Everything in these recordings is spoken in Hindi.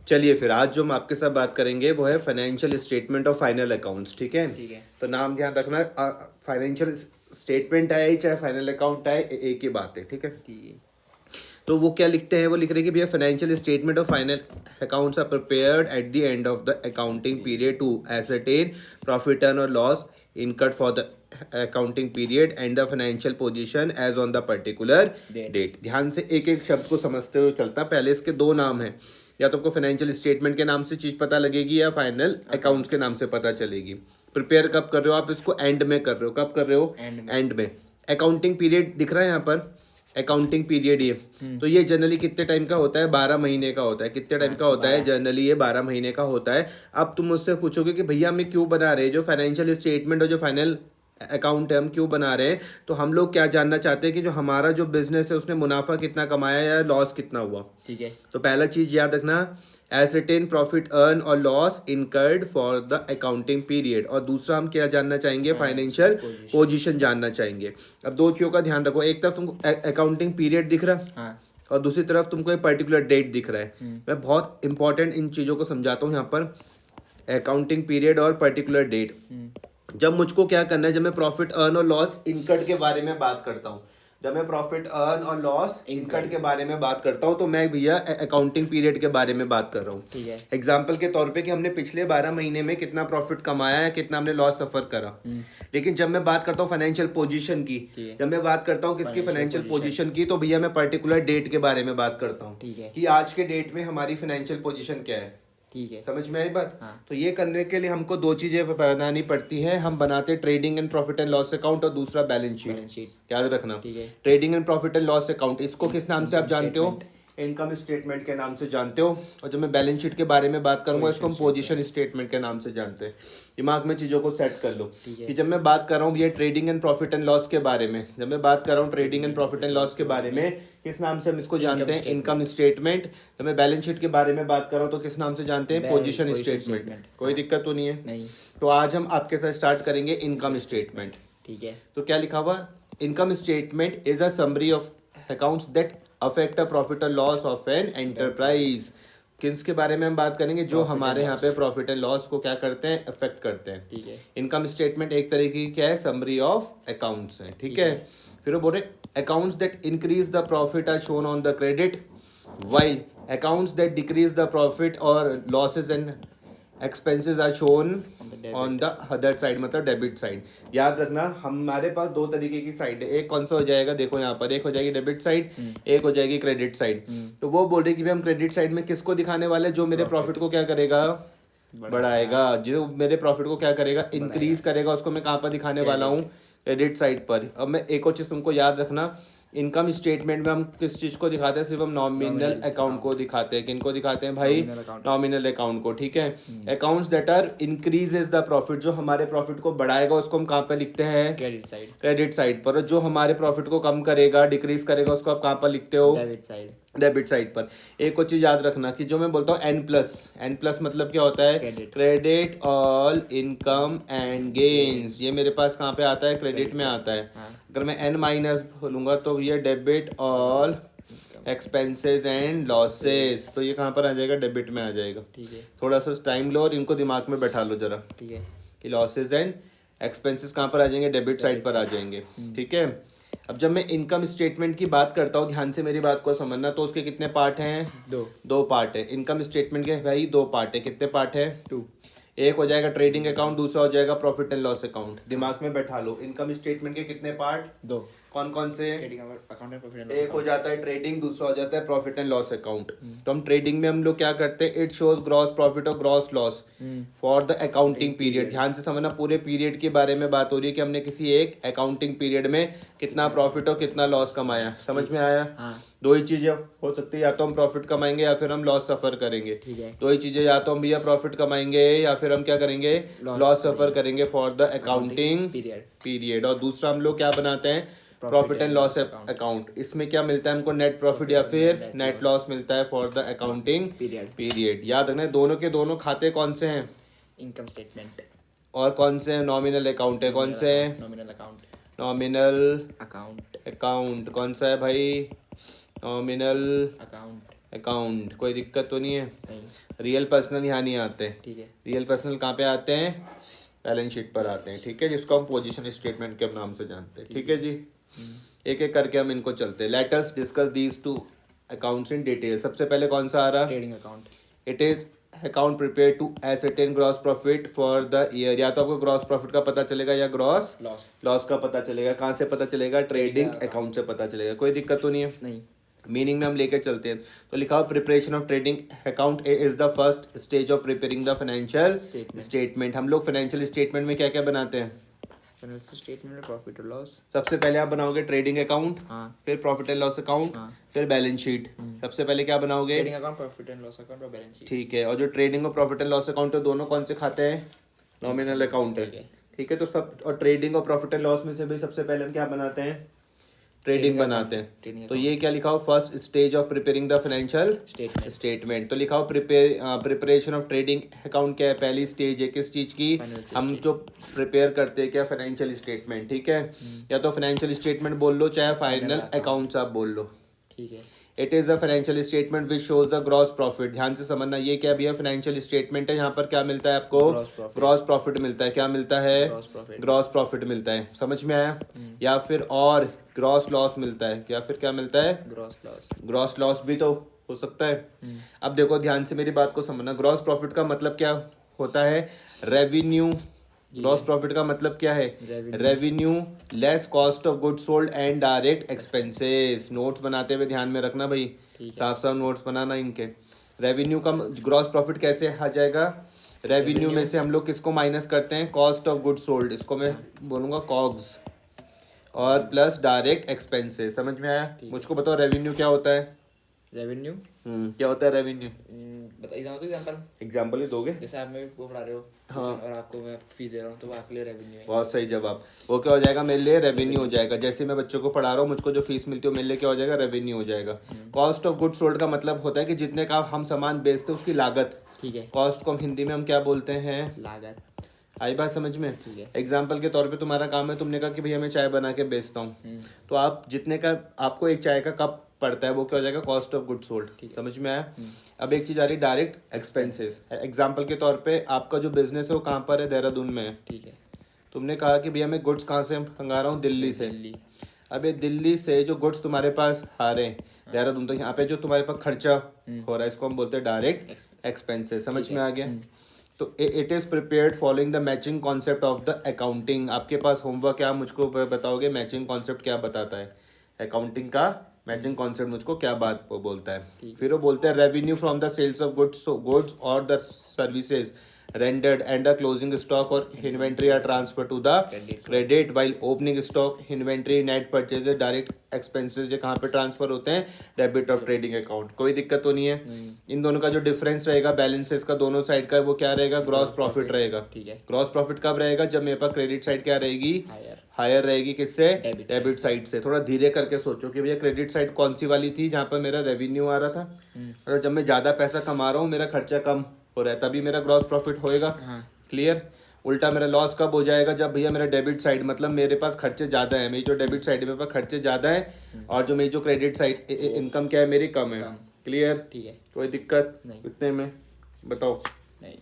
चलिए फिर आज जो हम आपके साथ बात करेंगे वो है फाइनेंशियल स्टेटमेंट और फाइनल अकाउंट्स। ठीक है। ठीक है। तो नाम ध्यान रखना, फाइनेंशियल स्टेटमेंट आए चाहे फाइनल अकाउंट आए, एक ही बात है। ठीक है। ठीक है। तो वो क्या लिखते हैं, वो लिख रहे हैं कि भैया फाइनेंशियल स्टेटमेंट और final accounts are prepared at the end of the accounting period to ascertain profit and और loss incurred for the accounting period and the financial position as on the particular date. ध्यान से एक एक शब्द को समझते हुए चलता। पहले इसके दो नाम हैं, या तो आपको फाइनेंशियल स्टेटमेंट के नाम से चीज़ पता लगेगी या फाइनल अकाउंट्स के नाम से पता चलेगी। प्रिपेयर कब कर रहे हो आप इसको? एंड में कर रहे हो। कब कर रहे हो? एंड में। अकाउंटिंग पीरियड दिख रहा है यहाँ पर, अकाउंटिंग पीरियड ये। तो ये जनरली कितने टाइम का होता है? 12 महीने का होता है। कितने टाइम का होता है? जनरली ये 12 महीने का होता है। अब तुम मुझसे पूछोगे कि भैया हमें क्यों बना रहे हैं जो फाइनेंशियल स्टेटमेंट और जो फाइनल अकाउंट है, हम क्यों बना रहे हैं? तो हम लोग क्या जानना चाहते हैं कि जो हमारा जो बिजनेस है उसने मुनाफा कितना कमाया या लॉस कितना हुआ। ठीक है। तो पहला चीज याद रखना, एसर्टेन प्रॉफिट अर्न और loss incurred for the accounting period. और दूसरा हम क्या जानना चाहेंगे? फाइनेंशियल पोजीशन जानना चाहेंगे। अब दो चीजों का ध्यान रखो, एक तरफ तुमको अकाउंटिंग पीरियड दिख रहा है, हाँ। और दूसरी तरफ तुमको एक पर्टिकुलर डेट दिख रहा है। मैं बहुत इंपॉर्टेंट इन चीज़ों को समझाता हूँ यहाँ पर, अकाउंटिंग पीरियड और पर्टिकुलर डेट। जब मुझको क्या करना है, जब मैं प्रॉफिट अर्न और लॉस इनकर्ड के बारे में बात करता हूँ, जब मैं प्रॉफिट अर्न और लॉस इनकर्ड के बारे में बात करता हूँ, तो मैं भैया अकाउंटिंग पीरियड के बारे में बात कर रहा हूँ। ठीक है। एग्जाम्पल के तौर पे कि हमने पिछले 12 महीने में कितना प्रॉफिट कमाया है, कितना हमने लॉस सफर करा। लेकिन जब मैं बात करता हूँ फाइनेंशियल पोजीशन की, जब मैं बात करता हूँ किसकी? फाइनेंशियल पोजीशन की, तो भैया मैं पर्टिकुलर डेट के बारे में बात करता हूँ। ठीक है। कि आज के डेट में हमारी फाइनेंशियल पोजीशन क्या है। ठीक है। समझ में आई बात? हाँ। तो ये करने के लिए हमको दो चीजें बनानी पड़ती है। हम बनाते trading and profit and loss account और दूसरा बैलेंस शीट। याद रखना, ठीक है। Trading and profit and loss account, इसको किस नाम से आप जानते हो? इनकम स्टेटमेंट के नाम से जानते हो। और जब मैं बैलेंस शीट के बारे में बात करूंगा, इसको हम पोजीशन स्टेटमेंट के नाम से जानते हैं। दिमाग में चीज़ों को सेट कर लो कि जब मैं बात कर रहा हूँ ये trading and profit and loss के बारे में, जब मैं बात कर रहा हूँ trading and profit and loss के बारे में, किस नाम से हम इसको जानते हैं? Income statement. जब मैं बैलेंस शीट के बारे में बात कर रहा हूँ तो किस नाम से जानते हैं? Position statement. कोई दिक्कत तो नहीं है? नहीं। तो आज हम आपके साथ स्टार्ट करेंगे इनकम स्टेटमेंट। ठीक है। तो क्या लिखा हुआ? Income statement is a summary of accounts that affect a profit और लॉस ऑफ एन एंटरप्राइज। किसके बारे में हम बात करेंगे? जो हमारे यहाँ पे प्रॉफिट एंड लॉस को क्या करते हैं? अफेक्ट करते हैं। ठीक है। इनकम स्टेटमेंट एक तरीके की क्या है? समरी ऑफ अकाउंट्स है। ठीक है। फिर वो बोल रहे accounts that increase the profit are shown on the credit, while accounts that decrease the profit और losses and expenses are shown on the other side, मतलब डेबिट साइड। याद रखना हमारे पास दो तरीके की साइड है। एक कौन सा हो जाएगा? देखो यहाँ पर, एक हो जाएगी डेबिट साइड, एक हो जाएगी क्रेडिट साइड। तो वो बोल रहे कि भाई हम क्रेडिट साइड में किसको दिखाने वाले? जो मेरे प्रॉफिट को क्या करेगा? बढ़ाएगा। जो मेरे प्रॉफिट को क्या करेगा? इंक्रीज करेगा। उसको मैं कहाँ पर दिखाने वाला हूँ? क्रेडिट साइड पर। अब मैं एक और चीज़ तुमको याद रखना, इनकम स्टेटमेंट में हम किस चीज़ को दिखाते हैं? सिर्फ हम नॉमिनल अकाउंट को दिखाते हैं। किनको दिखाते हैं भाई? नॉमिनल अकाउंट को। ठीक है। Accounts that are increases the profit, जो हमारे प्रॉफिट को बढ़ाएगा उसको हम कहाँ पे लिखते हैं? Credit side. क्रेडिट साइड पर। और जो हमारे प्रॉफिट को कम करेगा, डिक्रीज करेगा, उसको आप कहाँ पर लिखते हो? Debit side. डेबिट साइड पर। एक और चीज याद रखना कि जो मैं बोलता हूँ एन प्लस मतलब क्या होता है? Credit all income and gains. ये मेरे पास कहाँ पे आता है? क्रेडिट में आता है। अगर मैं एन माइनस बोलूंगा तो ये debit all expenses and losses, तो ये कहाँ पर आ जाएगा? डेबिट में आ जाएगा। ठीक है। थोड़ा सा टाइम लो और इनको दिमाग में बैठा लो जरा। ठीक है। कि लॉसेस एंड एक्सपेंसेस कहाँ पर आ जाएंगे? डेबिट साइड पर आ जाएंगे। ठीक है। अब जब मैं इनकम स्टेटमेंट की बात करता हूँ, ध्यान से मेरी बात को समझना, तो उसके कितने पार्ट हैं? दो पार्ट है इनकम स्टेटमेंट के भाई। दो पार्ट है। कितने पार्ट है? 2। एक हो जाएगा ट्रेडिंग अकाउंट, दूसरा हो जाएगा प्रॉफिट एंड लॉस अकाउंट। दिमाग में बैठा लो, इनकम स्टेटमेंट के कितने पार्ट? 2। कौन कौन से? अकाउंट एक हो जाता है ट्रेडिंग, दूसरा हो जाता है प्रॉफिट एंड लॉस अकाउंट। तो हम ट्रेडिंग में हम लोग क्या करते हैं? इट शोज ग्रॉस प्रॉफिट और gross loss for the accounting period. ध्यान से समझना, पूरे पीरियड के बारे में बात हो रही है कि हमने किसी एक अकाउंटिंग पीरियड में कितना प्रॉफिट और कितना लॉस कमाया। समझ में आया? दो ही चीजें हो सकती है, या तो हम प्रॉफिट कमाएंगे या फिर हम लॉस सफर करेंगे। दो ही चीजें, या तो हम भैया प्रॉफिट कमाएंगे या फिर हम क्या करेंगे? लॉस सफर करेंगे फॉर द अकाउंटिंग पीरियड। और दूसरा हम लोग क्या बनाते हैं? Profit and loss account. इसमें क्या मिलता है हमको? नेट प्रॉफिट या फिर नेट लॉस मिलता है फॉर द अकाउंटिंग पीरियड। याद रखना दोनों के दोनों खाते कौन से हैं? Income statement. और कौन से हैं? नॉमिनल अकाउंट है। कौन से हैं? Nominal account. Nominal account. Account कौन सा है भाई? Nominal account. अकाउंट, कोई दिक्कत तो नहीं है। नहीं। रियल पर्सनल यहाँ नहीं आते। ठीक है। रियल पर्सनल कहाँ पे आते हैं? बैलेंस शीट पर आते हैं, ठीक है, जिसको हम पोजीशन स्टेटमेंट के नाम से जानते हैं, ठीक है जी। एक एक करके हम इनको चलते हैं। Let us discuss these two accounts in detail. सबसे पहले कौन सा आ रहा? Trading account. It is account prepare to ascertain gross profit for the year. या तो आपको ग्रॉस प्रॉफिट का पता चलेगा या ग्रॉस लॉस। लॉस का पता चलेगा। कहाँ से पता चलेगा? ट्रेडिंग अकाउंट से पता चलेगा। कोई दिक्कत तो नहीं है। नहीं। मीनिंग में हम लेके चलते हैं। तो लिखा हो preparation of trading account is the first stage of preparing the financial statement. हम लोग फाइनेंशियल स्टेटमेंट में क्या क्या बनाते हैं? फाइनेंशियल स्टेटमेंट में प्रॉफिट और लॉस। सबसे पहले आप बनाओगे ट्रेडिंग अकाउंट, हाँ। फिर प्रॉफिट एंड लॉस अकाउंट, हाँ। फिर बैलेंस शीट। सबसे पहले क्या बनाओगे? Trading account, profit and loss account और बैलेंस शीट। ठीक है। और जो ट्रेडिंग और प्रॉफिट एंड लॉस अकाउंट है दोनों कौन से खाते हैं? नॉमिनल अकाउंट है, ठीक है। ठीक है। तो सब और ट्रेडिंग और प्रॉफिट एंड लॉस में से भी सबसे पहले हम क्या बनाते हैं? ट्रेडिंग बनाते ट्रेडिंग हैं। तो ये क्या लिखा हो? First stage of preparing the financial statement. तो लिखा हो प्रिपरेशन ऑफ ट्रेडिंग अकाउंट क्या है? पहली स्टेज है किस चीज की? Financial हम जो प्रिपेयर करते हैं क्या? फाइनेंशियल स्टेटमेंट, ठीक है। या तो फाइनेंशियल स्टेटमेंट बोल लो चाहे फाइनल अकाउंट्स आप बोल लो। ठीक है। It is a financial statement which shows the gross profit. ध्यान से समझना, ये क्या भैया? फाइनेंशियल स्टेटमेंट है। यहाँ पर क्या मिलता है आपको? ग्रॉस प्रॉफिट मिलता है। क्या मिलता है? ग्रॉस प्रॉफिट मिलता है। समझ में आया? या फिर और ग्रॉस लॉस मिलता है, या फिर क्या मिलता है? Gross loss. ग्रॉस लॉस भी तो हो सकता है। अब देखो ध्यान से मेरी बात को समझना। ग्रॉस प्रॉफिट का मतलब क्या होता है? रेवेन्यू। ग्रॉस प्रॉफिट का मतलब क्या है? Revenue less cost of goods sold and direct expenses. Notes बनाते हुए ध्यान में रखना भाई, साफ साफ नोट्स बनाना इनके। रेवेन्यू का ग्रॉस प्रॉफिट कैसे आ जाएगा? रेवेन्यू में से हम लोग किसको माइनस करते हैं? कॉस्ट ऑफ गुड्स सोल्ड, इसको मैं बोलूँगा कॉग्स, और प्लस डायरेक्ट एक्सपेंसेस। समझ में आया? मुझको बताओ रेवेन्यू क्या होता है? रेवेन्यू क्या होता है रेवेन्यू? बताइए एग्जांपल। एग्जाम्पल ही दोगे? जैसे आप मेरे को पढ़ा रहे हो, हाँ। और आपको मैं फीस दे रहा हूँ, तो वो आपके लिए रेवेन्यू है। बहुत सही जवाब। वो क्या हो जाएगा? मेरे लिए रेवेन्यू हो जाएगा। जैसे मैं बच्चों को पढ़ा रहा हूँ, मुझको जो फीस मिलती है वो मेरे लिए क्या हो जाएगा? रेवेन्यू हो जाएगा। कॉस्ट ऑफ गुड्स सोल्ड का मतलब होता है कि जितने का हम सामान बेचते हैं उसकी लागत। ठीक है। कॉस्ट को हम हिंदी में हम क्या बोलते हैं? लागत। आई बात समझ में? ठीक है। एग्जाम्पल के तौर पे तुम्हारा काम है, तुमने कहा कि भैया मैं चाय बना के बेचता हूँ, तो आप जितने का आपको एक चाय का कप पड़ता है वो क्या हो जाएगा? Cost of goods sold. समझ में आया? अब एक चीज आ रही डायरेक्ट एक्सपेंसेस। एग्जाम्पल के तौर पे आपका जो बिजनेस है वो कहाँ पर है? देहरादून में है। ठीक है। तुमने कहा कि भैया मैं गुड्स कहाँ से मंगा रहा हूँ? दिल्ली से। दिल्ली। अब ये दिल्ली से जो गुड्स तुम्हारे पास आ रहे हैं देहरादून, तो यहाँ पे जो तुम्हारे पास खर्चा हो रहा है इसको हम बोलते हैं डायरेक्ट एक्सपेंसेस। समझ में आ गया? तो it is prepared following the matching concept of the accounting. आपके पास होमवर्क क्या मुझको बताओगे? मैचिंग कॉन्सेप्ट क्या बताता है? अकाउंटिंग का मैचिंग कॉन्सेप्ट मुझको क्या बात बोलता है? फिर वो बोलते हैं revenue from the sales of goods और the services rendered and the closing stock or inventory are transferred to the credit while opening stock, inventory, net purchases, direct expenses ये कहाँ पे ट्रांसफर होते हैं? Debit of trading account. कोई दिक्कत तो नहीं है? इन दोनों का जो डिफरेंस रहेगा बैलेंसेस का दोनों साइड का, वो क्या रहेगा? ग्रॉस प्रॉफिट रहेगा। ठीक है। ग्रॉस प्रॉफिट कब रहेगा? जब मेरे पास क्रेडिट साइड क्या रहेगी? हायर रहेगी। किससे? डेबिट साइड से। थोड़ा धीरे करके सोचो कि भैया क्रेडिट साइड कौन सी वाली थी जहाँ पर मेरा रेवेन्यू आ रहा था, और जब मैं ज़्यादा पैसा कमा रहा हूँ मेरा खर्चा कम हो रहा है, तभी मेरा ग्रॉस प्रॉफिट होएगा। क्लियर? उल्टा मेरा लॉस कब हो जाएगा? जब भैया मेरा डेबिट साइड मतलब मेरे पास खर्चे ज़्यादा है, मेरी जो डेबिट साइड है मेरे पास खर्चे ज़्यादा है, और जो मेरी जो क्रेडिट साइड इनकम क्या है मेरी? कम है। क्लियर? ठीक है। कोई दिक्कत नहीं। इतने में? बताओ। नहीं।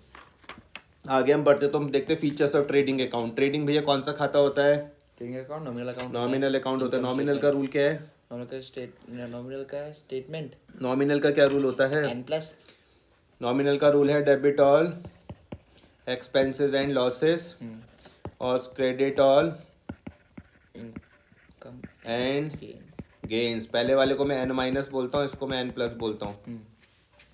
आगे हम बढ़ते तो हम देखते features of trading account. Trading भैया कौन सा खाता होता है? Trading account nominal account. Nominal account होता है। नॉमिनल का रूल क्या है? नॉमिनल का स्टेटमेंट। नॉमिनल का क्या रूल होता है? N+। नॉमिनल का रूल है debit all expenses and losses, और credit all income and gain. Gains. पहले वाले को मैं एन माइनस बोलता हूँ, इसको मैं N+ बोलता हूँ।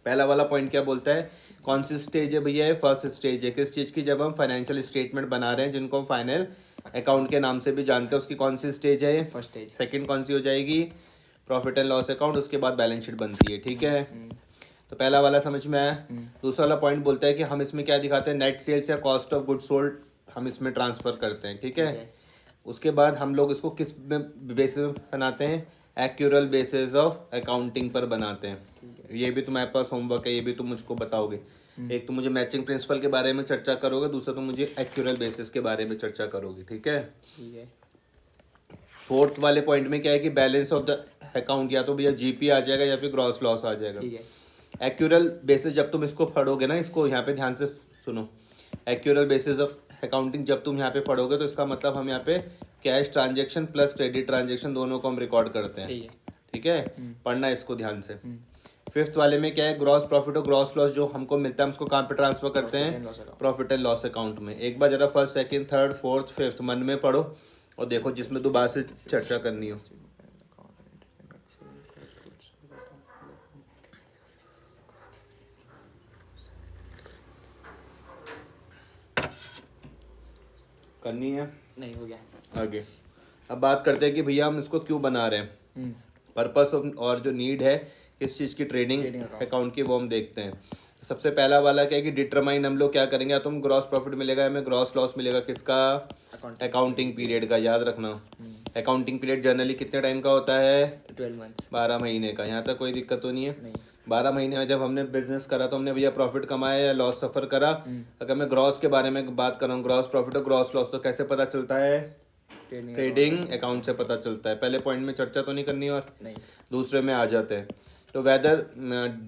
पहला वाला पॉइंट क्या बोलता है? कौन सी स्टेज है भैया? फर्स्ट स्टेज है। किस चीज़ की? जब हम फाइनेंशियल स्टेटमेंट बना रहे हैं, जिनको हम फाइनल अकाउंट के नाम से भी जानते हैं, उसकी कौन सी स्टेज है? First stage. सेकंड कौन सी हो जाएगी? Profit and loss account. उसके बाद बैलेंस शीट बनती है। ठीक है? तो पहला वाला समझ में आया? दूसरा वाला पॉइंट बोलता है कि हम इसमें क्या दिखाते हैं? नेट सेल्स या कॉस्ट ऑफ गुड सोल्ड हम इसमें ट्रांसफर करते हैं। ठीक है? उसके बाद हम लोग इसको किस बेसिस में बनाते हैं? एक्यूरल बेसिस ऑफ अकाउंटिंग पर बनाते हैं। ये भी तुम्हारे पास होमवर्क है, ये भी तुम मुझको बताओगे। एक तो मुझे मैचिंग प्रिंसिपल के बारे में चर्चा करोगे, दूसरा तो मुझे एक्यूरल बेसिस के बारे में चर्चा करोगे। ठीक है? ठीक है। फोर्थ वाले पॉइंट में क्या है कि बैलेंस ऑफ द अकाउंट या तो भैया जीपी आ जाएगा या फिर ग्रॉस लॉस आ जाएगा। ठीक है। एक्यूरल बेसिस जब तुम इसको पढ़ोगे ना, इसको यहाँ पे ध्यान से सुनो, एक्यूरल बेसिस ऑफ अकाउंटिंग जब तुम यहाँ पे पढ़ोगे तो इसका मतलब हम यहाँ पे cash transaction plus credit transaction दोनों को हम रिकॉर्ड करते हैं। ठीक है। ठीक है, पढ़ना इसको ध्यान से। फिफ्थ वाले में क्या है, ग्रॉस प्रॉफिट और ग्रॉस लॉस जो हमको मिलता है हम उसको कहाँ पे ट्रांसफर करते Profit and हैं, loss account। Profit and loss account में। एक बार जरा first second third fourth fifth मन में पढ़ो और देखो जिसमें दोबारा से चर्चा करनी हो। करनी है नहीं हो गया। आगे। अब बात करते हैं कि भैया हम इसको क्यों बना रहे हैं, पर्पस और जो नीड है किस चीज़ की, ट्रेडिंग अकाउंट की, वो हम देखते हैं। सबसे पहला वाला क्या है कि डिटरमाइन हम लोग क्या करेंगे, या तो हम ग्रॉस प्रॉफिट मिलेगा या हमें ग्रॉस लॉस मिलेगा, किसका, अकाउंटिंग पीरियड का। याद रखना अकाउंटिंग पीरियड जनरली कितने टाइम का होता है, 12 months। 12 महीने का। यहाँ तक कोई दिक्कत तो नहीं है। नहीं। 12 महीने में जब हमने बिजनेस करा तो हमने भैया प्रॉफिट कमाया या लॉस सफ़र करा। अगर मैं ग्रॉस के बारे में बात कर रहा हूँ, ग्रॉस प्रॉफिट और ग्रॉस लॉस, तो कैसे पता चलता है, ट्रेडिंग अकाउंट से पता चलता है। पहले पॉइंट में चर्चा तो नहीं करनी और नहीं। दूसरे में आ जाते हैं। तो whether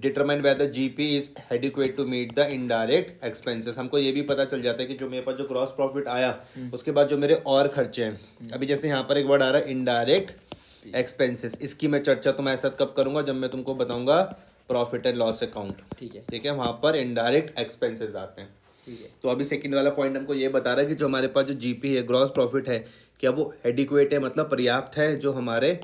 determine whether GP is adequate to meet the indirect expenses. हमको ये भी पता चल जाता है कि जो मेरे पास जो ग्रॉस प्रॉफिट आया उसके बाद जो मेरे और खर्चे हैं, अभी जैसे यहाँ पर एक वर्ड आ रहा है इनडायरेक्ट एक्सपेंसेस, इसकी मैं चर्चा तुम्हारे साथ कब करूंगा, जब मैं तुमको बताऊंगा प्रॉफिट एंड लॉस अकाउंट। ठीक है। ठीक है, वहाँ पर इनडायरेक्ट एक्सपेंसेस आते हैं। ठीक है। तो अभी सेकंड वाला पॉइंट हमको ये बता रहा है कि जो हमारे पास जो जीपी है, ग्रॉस प्रॉफिट है, क्या वो एडिक्वेट है, मतलब पर्याप्त है जो हमारे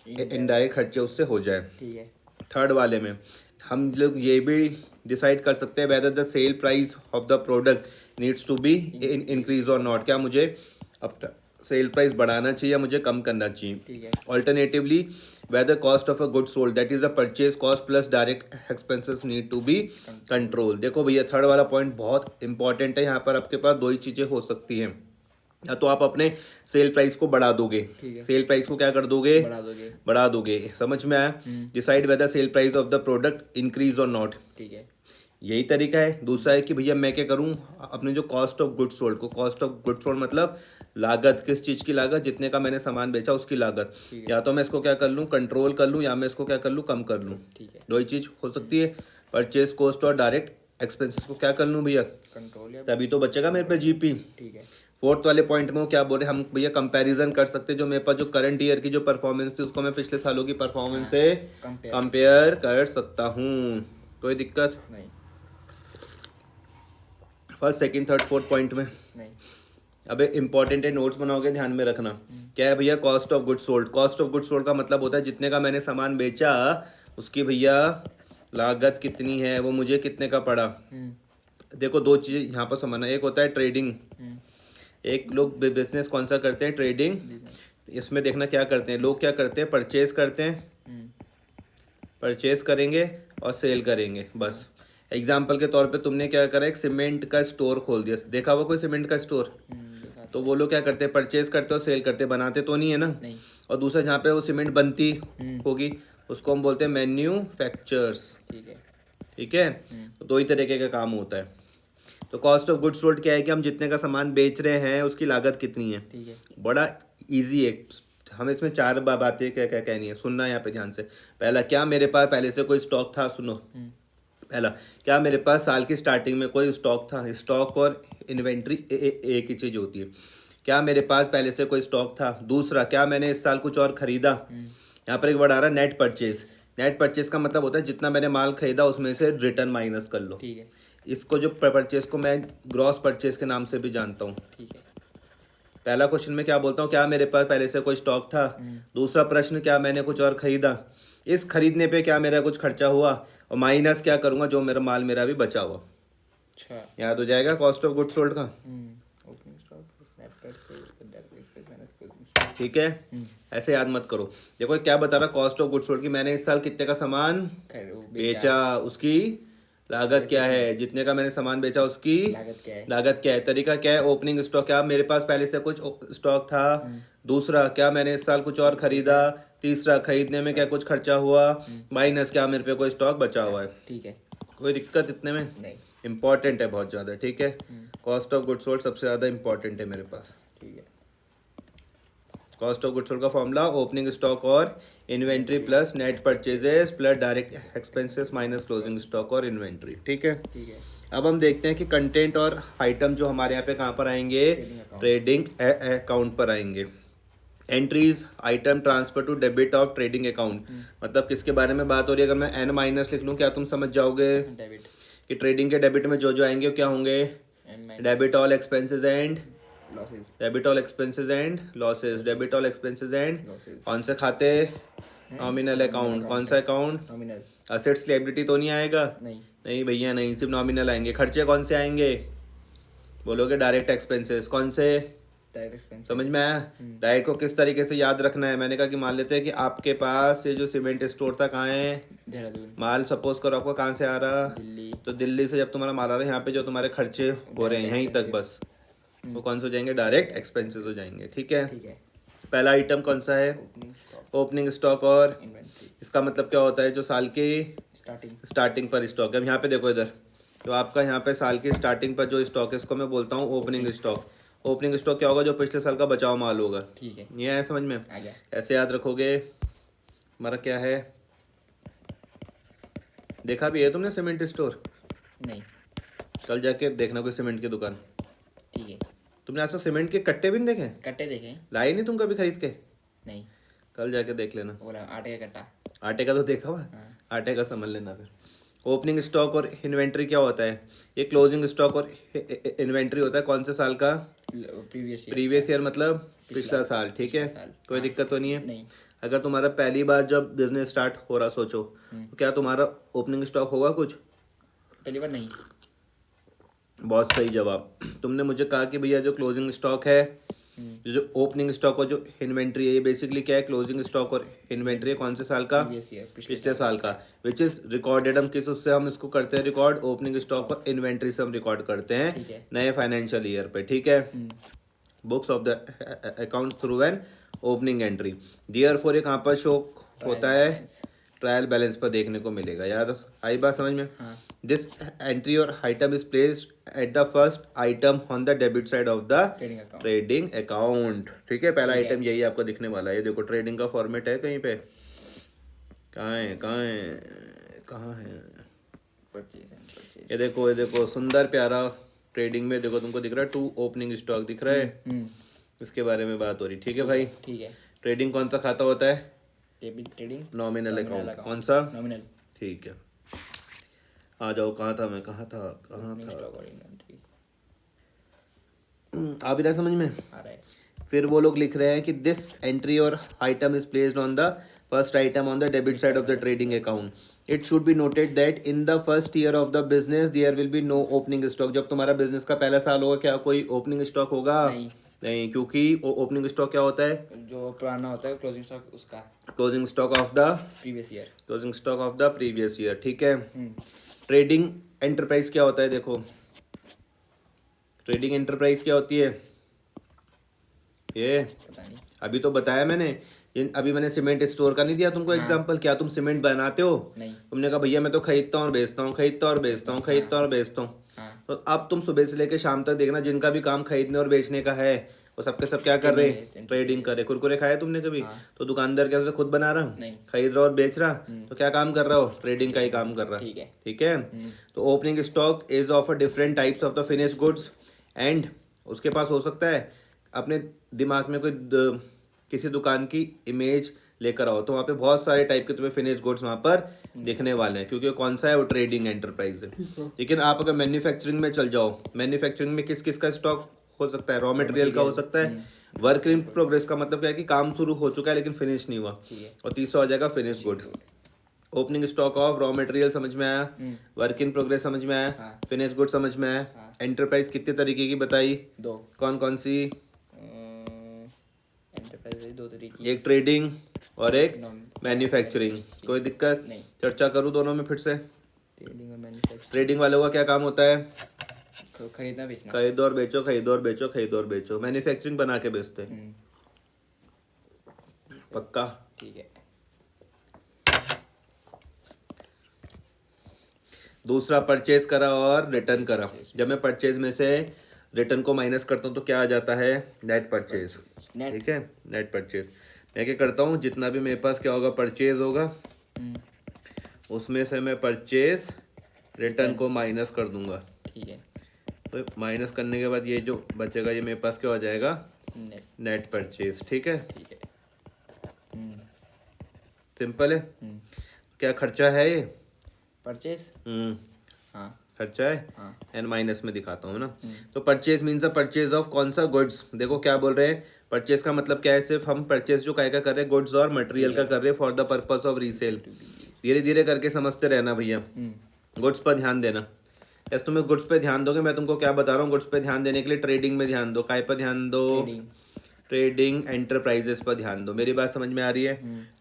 इनडायरेक्ट खर्चे उससे हो जाए। ठीक है। थर्ड वाले में हम लोग ये भी डिसाइड कर सकते हैं whether the sale price of the product needs to be increase और नॉट, क्या मुझे अपना सेल प्राइस बढ़ाना चाहिए या मुझे कम करना चाहिए। ठीक है। Alternatively whether cost of a good sold that is the purchase cost plus direct expenses need to be control. देखो भैया थर्ड वाला पॉइंट बहुत इंपॉर्टेंट है। यहाँ पर आपके पास दो ही चीज़ें हो सकती हैं, या तो आप अपने सेल प्राइस को बढ़ा दोगे, सेल प्राइस को क्या कर दोगे, बढ़ा दोगे। समझ में आया, decide whether cell price of the product increase और नॉट। ठीक है। यही तरीका है। दूसरा है कि भैया मैं क्या करूं, अपने जो कॉस्ट ऑफ गुड सोल्ड को, कॉस्ट ऑफ गुड सोल्ड मतलब लागत, किस चीज़ की लागत, जितने का मैंने सामान बेचा उसकी लागत, या तो मैं इसको क्या कर लूं, कंट्रोल कर लूं, या मैं इसको क्या कर लूं, कम कर लूं। ठीक है। दो ही चीज़ हो सकती है। परचेज कॉस्ट और डायरेक्ट एक्सपेंसेस को क्या कर लूं भैया, कंट्रोल, या तभी तो बचेगा मेरे पे जीपी। ठीक है। फोर्थ वाले पॉइंट में वो क्या बोले, हम भैया कंपैरिजन कर सकते हैं, जो मेरे पास जो करंट ईयर की जो परफॉर्मेंस थी उसको मैं पिछले सालों की परफॉर्मेंस से कंपेयर कर सकता हूँ। कोई दिक्कत नहीं। First second third fourth point में नहीं। अबे इंपॉर्टेंट है, नोट्स बनाओगे ध्यान में रखना। क्या है भैया, cost of good sold. Cost of good sold का मतलब होता है जितने का मैंने सामान बेचा उसकी भैया लागत कितनी है, वो मुझे कितने का पड़ा। देखो दो चीज़ यहाँ पर समझना, एक होता है ट्रेडिंग, एक लोग बिजनेस कौन सा करते हैं, ट्रेडिंग। इसमें देखना क्या करते हैं लोग, क्या करते हैं, परचेज करते हैं, परचेज करेंगे और सेल करेंगे बस। एग्जाम्पल के तौर पे तुमने क्या करा, एक सीमेंट का स्टोर खोल दिया, देखा हुआ कोई सीमेंट का स्टोर, तो वो लोग क्या करते हैं, परचेज करते और सेल करते, बनाते तो नहीं है ना। नहीं। और दूसरा जहाँ पे वो सीमेंट बनती होगी उसको हम बोलते हैं मैन्युफैक्चर्स। ठीक है। ठीक है, तो दो ही तरीके का काम होता है। तो कॉस्ट ऑफ गुड्स सोल्ड क्या है कि हम जितने का सामान बेच रहे हैं उसकी लागत कितनी है। ठीक है। बड़ा इजी है, हमें इसमें चार बातें क्या क्या कहनी है, सुनना यहाँ पे ध्यान से। पहला, क्या मेरे पास पहले से कोई स्टॉक था, सुनो। पहला, क्या मेरे पास साल की स्टार्टिंग में कोई स्टॉक था। स्टॉक और इन्वेंट्री एक ही चीज़ होती है। क्या मेरे पास पहले से कोई स्टॉक था। दूसरा, क्या मैंने इस साल कुछ और खरीदा। यहाँ पर एक वर्ड आ रहा है नेट परचेज। नेट परचेज का मतलब होता है जितना मैंने माल खरीदा उसमें से रिटर्न माइनस कर लो। ठीक है। इसको जो परचेज को मैं ग्रॉस परचेज के नाम से भी जानता हूँ। ठीक है। पहला क्वेश्चन में क्या बोलता हूँ, क्या मेरे पास पहले से कोई स्टॉक था। दूसरा प्रश्न, क्या मैंने कुछ और खरीदा, इस खरीदने पे क्या मेरा कुछ खर्चा हुआ, और माइनस क्या करूँगा जो मेरा माल मेरा भी बचा हुआ। अच्छा। याद हो जाएगा कॉस्ट ऑफ गुड्स सोल्ड का। ओपनिंग स्टॉक, ठीक है, ऐसे याद मत करो। देखो क्या बता रहा, कॉस्ट ऑफ गुड्स सोल्ड की मैंने इस साल कितने का सामान बेचा, उसकी लागत क्या है, जितने का मैंने सामान बेचा उसकी लागत क्या है। तरीका क्या है, ओपनिंग स्टॉक, क्या मेरे पास पहले से कुछ स्टॉक था। दूसरा, क्या मैंने इस साल कुछ और खरीदा। तीसरा, खरीदने में क्या कुछ खर्चा हुआ, माइनस क्या मेरे पे कोई स्टॉक बचा हुआ है। ठीक है। कोई दिक्कत इतने में नहीं। इम्पॉर्टेंट है बहुत ज़्यादा। ठीक है, कॉस्ट ऑफ गुड्स सोल्ड सबसे ज़्यादा इम्पॉर्टेंट है मेरे पास। ठीक है। कॉस्ट ऑफ गुड्स सोल्ड का फॉर्मूला ओपनिंग स्टॉक और inventory plus net purchases plus direct expenses minus closing stock और इन्वेंट्री। ठीक है, ठीक है। अब हम देखते हैं कि कंटेंट और आइटम जो हमारे यहाँ पे कहाँ पर आएंगे, ट्रेडिंग अकाउंट पर आएंगे। Entries item transfer to debit of trading account, मतलब किसके बारे में बात हो रही है। अगर मैं एन माइनस लिख लूँ क्या तुम समझ जाओगे डेबिट कि ट्रेडिंग के डेबिट में जो जो आएंगे वो क्या होंगे, and debit all expenses and losses. Debit all expenses and losses, debit all expenses and Losses. कौन से खाते, नॉमिनल अकाउंट। कौन सा अकाउंट, नॉमिनल। असेट्स लायबिलिटी तो नहीं आएगा, नहीं। नहीं भैया नहीं, सिर्फ नॉमिनल आएंगे। खर्चे कौन से आएंगे, बोलोगे डायरेक्ट एक्सपेंसेस। कौन से, डायरेक्ट एक्सपेंस। समझ में आया। डायरेक्ट को किस तरीके से याद रखना है, मैंने कहा कि मान लेते हैं कि आपके पास ये जो सीमेंट स्टोर था कहाँ है, देहरादून। माल सपोज करो आपको कहाँ से आ रहा, दिल्ली। तो दिल्ली से जब तुम्हारा माल आ रहा है यहाँ पे जो तुम्हारे खर्चे हो रहे हैं यहीं तक बस, वो कौन से हो जाएंगे, डायरेक्ट एक्सपेंसेस हो जाएंगे। ठीक है, ठीक है। पहला आइटम कौन सा है, ओपनिंग स्टॉक। ओपनिंग स्टॉक और इन्वेंट्री। इसका मतलब क्या होता है, जो साल की स्टार्टिंग। स्टार्टिंग पर स्टॉक है। अब यहाँ पे देखो इधर, तो आपका यहाँ पे साल की स्टार्टिंग पर जो स्टॉक है इसको मैं बोलता हूँ ओपनिंग स्टॉक। ओपनिंग स्टॉक क्या होगा, जो पिछले साल का बचाव माल होगा। ठीक है, ये है समझ में, आ गया। ऐसे याद रखोगे। हमारा क्या है, देखा भी है तुमने सीमेंट स्टोर, नहीं। कल जाके देखना कोई सीमेंट की दुकान। ठीक है। तुमने आज तक सीमेंट के कट्टे भी नहीं देखे, कट्टे देखे? लाए नहीं तुम कभी खरीद के, नहीं। कल जाके देख लेना। बोला आटे का कट्टा। आटे का तो देखा हुआ, हाँ। आटे का समझ लेना। फिर ओपनिंग स्टॉक और इन्वेंट्री क्या होता है, ये क्लोजिंग स्टॉक और इन्वेंट्री होता है कौन से साल का, प्रीवियस ईयर। प्रीवियस ईयर मतलब पिछला साल। ठीक है, पिछला साल। कोई दिक्कत तो नहीं है। नहीं। अगर तुम्हारा पहली बार जब बिजनेस स्टार्ट हो रहा सोचो, तो क्या तुम्हारा ओपनिंग स्टॉक होगा कुछ, पहली बार नहीं। बहुत सही जवाब। तुमने मुझे कहा कि भैया जो क्लोजिंग स्टॉक है, जो ओपनिंग स्टॉक और जो इन्वेंट्री है, ये बेसिकली क्या है, क्लोजिंग स्टॉक और इन्वेंट्री है कौन से साल का, प्रीवियस ईयर। पिछले साल का, विच इज रिकॉर्डेड। हम किस उससे हम इसको करते हैं रिकॉर्ड, ओपनिंग स्टॉक और इन्वेंट्री से हम रिकॉर्ड करते ठीक हैं है। नए फाइनेंशियल ईयर पे। ठीक है, books of the account through an opening entry. Therefore ये कहाँ पर शो होता है, ट्रायल बैलेंस पर देखने को मिलेगा। याद आई बात समझ में। हाँ। दिस एंट्री और item is placed at the first item on the debit side of the trading account. Trading account. ठीक है, पहला ठीक है। आइटम यही आपको दिखने वाला है। ये देखो ट्रेडिंग का फॉर्मेट है कहीं पे, कहाँ है कहाँ है कहाँ है, परचेज एंड परचेज। ये देखो सुंदर प्यारा ट्रेडिंग में देखो तुमको दिख रहा है, 2 ओपनिंग स्टॉक दिख रहा है, इसके बारे में बात हो रही। ठीक है भाई, ठीक है। ट्रेडिंग कौन सा खाता होता है, डेबिट ट्रेडिंग। Nominal account. कौन सा, नॉमिनल। ठीक है, आ जाओ। कहाँ था मैं, कहाँ था स्टॉक और इन्वेंट्री। आ भी रहा समझ में। आ रहा है। फिर वो लोग लिख रहे हैं कि दिस एंट्री और item is placed on the first item on the debit side of the trading account. It should be noted that in the first year of the business there will be no opening stock. जब तुम्हारा बिजनेस का पहला साल होगा क्या कोई ओपनिंग स्टॉक होगा, नहीं, क्योंकि ओपनिंग स्टॉक क्या होता है, जो पुराना होता है क्लोजिंग स्टॉक उसका, closing stock of the previous year. Closing stock of the previous year. ठीक है, ट्रेडिंग एंटरप्राइज क्या होता है, देखो ट्रेडिंग एंटरप्राइज क्या होती है, ये पता नहीं। अभी तो बताया मैंने। अभी मैंने सीमेंट स्टोर का नहीं दिया तुमको एग्जांपल। क्या तुम सीमेंट बनाते हो, नहीं। तुमने कहा भैया मैं तो खरीदता हूँ और बेचता हूँ, खरीदता और बेचता हूँ, खरीदता और बेचता हूँ। हाँ। तो अब तुम सुबह से लेकर शाम तक देखना, जिनका भी काम खरीदने और बेचने का है वो सबके सब क्या कर रहे हैं, ट्रेडिंग कर रहे। कुरकुरे खाए तुमने कभी, तो दुकानदार क्या उसे खुद बना रहा, नहीं। खरीद रहा और बेच रहा, तो क्या काम कर रहा हो, ट्रेडिंग का ही काम कर रहा। ठीक है। ठीक है, तो opening stock is of a different types of the finish goods and उसके पास हो सकता है अपने दिमाग में कोई किसी दुकान की इमेज लेकर आओ, तो वहाँ पे बहुत सारे टाइप के तुम्हें फिनिश गुड्स वहाँ पर दिखने वाले हैं, क्योंकि कौन सा है वो ट्रेडिंग एंटरप्राइज है। लेकिन आप अगर मैन्युफैक्चरिंग में चल जाओ, मैन्युफैक्चरिंग में किस किस का स्टॉक हो सकता है, रॉ मटेरियल का हो सकता है, वर्क इन प्रोग्रेस का मतलब क्या है कि काम शुरू हो चुका है लेकिन फिनिश नहीं हुआ, और तीसरा हो जाएगा finish good. Opening stock of raw material समझ में आया, वर्क इन प्रोग्रेस समझ में आया, फिनिश गुड समझ में आया। एंटरप्राइज कितने तरीके की बताई, 2। कौन कौन सी, एंटरप्राइज 2 तरीके की, एक ट्रेडिंग और एक मैन्युफैक्चरिंग। कोई दिक्कत नहीं। चर्चा करूँ दोनों में फिर से। ट्रेडिंग और मैन्युफैक्चरिंग। ट्रेडिंग वालों का क्या काम होता है, खरीदना बेचना। खरीदो और बेचो, खरीदो और बेचो, खरीदो और बेचो। मैन्युफैक्चरिंग बना के बेचते हैं। पक्का, ठीक है। दूसरा परचेज करा और रिटर्न करा। जब मैं परचेज में से रिटर्न को माइनस करता हूँ तो क्या आ जाता है, नेट परचेज। नेट। ठीक है, नेट परचेज। मैं क्या करता हूँ, जितना भी मेरे पास क्या होगा परचेज होगा, उसमें से मैं परचेज रिटर्न को माइनस कर दूंगा। ठीक है। तो माइनस करने के बाद ये जो बचेगा ये मेरे पास क्या हो जाएगा, नेट। Net purchase. ठीक है, ठीक है। सिंपल है। क्या खर्चा है ये, परचेज। हाँ। खर्चा है। हाँ। एन माइनस में दिखाता हूँ ना। तो purchase means the purchase of कौन सा गुड्स। देखो क्या बोल रहे हैं, परचेज का मतलब क्या है, सिर्फ हम परचेज जो काय का कर रहे हैं, गुड्स और मटेरियल का कर रहे हैं for the purpose of resale. धीरे धीरे करके समझते रहना भैया, गुड्स पर ध्यान देना। यस, तुम्हें गुड्स पे ध्यान दोगे, मैं तुमको क्या बता रहा हूँ, गुड्स पे ध्यान देने के लिए ट्रेडिंग में ध्यान दो। काय पर ध्यान दो, ट्रेडिंग। ट्रेडिंग एंटरप्राइजेस पर ध्यान दो। मेरी बात समझ में आ रही है।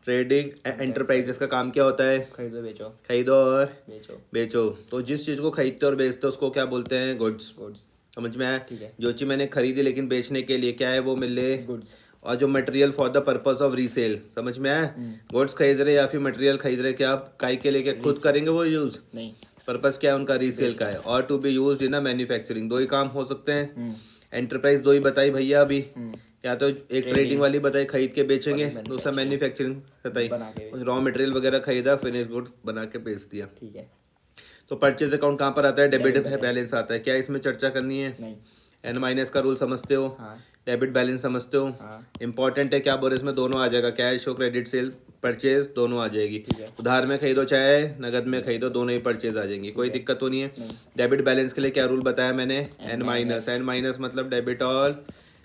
ट्रेडिंग एंटरप्राइजेस का काम क्या होता है, खरीदो बेचो। खरीदो और बेचो। बेचो। तो जिस चीज़ को खरीदते और बेचते हो उसको क्या बोलते हैं, गुड्स। गुड्स। समझ में आया। ठीक है। जो चीज़ मैंने खरीदी लेकिन बेचने के लिए क्या है वो मिले, गुड्स। और जो material for the purpose of resale, समझ में आया। गुड्स खरीद रहे या फिर मटेरियल खरीद रहे, क्या आप काय के लिए, क्या खुद करेंगे वो यूज़, नहीं। पर्पस क्या है उनका, रीसेल का है। और to be used in a manufacturing, दो ही काम हो सकते हैं। एंटरप्राइज दो ही बताई भैया अभी, या तो एक ट्रेडिंग वाली बताई खरीद के बेचेंगे, दूसरा मैन्युफैक्चरिंग बताई, बना के। रॉ मटेरियल वगैरह खरीदा, फिनिश गुड बना के बेच दिया। ठीक है। तो परचेज अकाउंट कहाँ पर आता है, डेबिट Debit बैलेंस आता है। क्या इसमें चर्चा करनी है, नहीं। एन माइनस का रूल समझते हो, हाँ। डेबिट बैलेंस समझते हो। हाँ। इंपॉर्टेंट है, क्या बोल रहे इसमें दोनों आ जाएगा, कैश और क्रेडिट सेल परचेज दोनों आ जाएगी। ठीक है। उधार में खरीदो चाहे नगद में खरीदो, दोनों ही परचेज आ जाएंगी, कोई दिक्कत तो नहीं है। डेबिट बैलेंस के लिए क्या रूल बताया मैंने, एन माइनस। एन माइनस मतलब debit all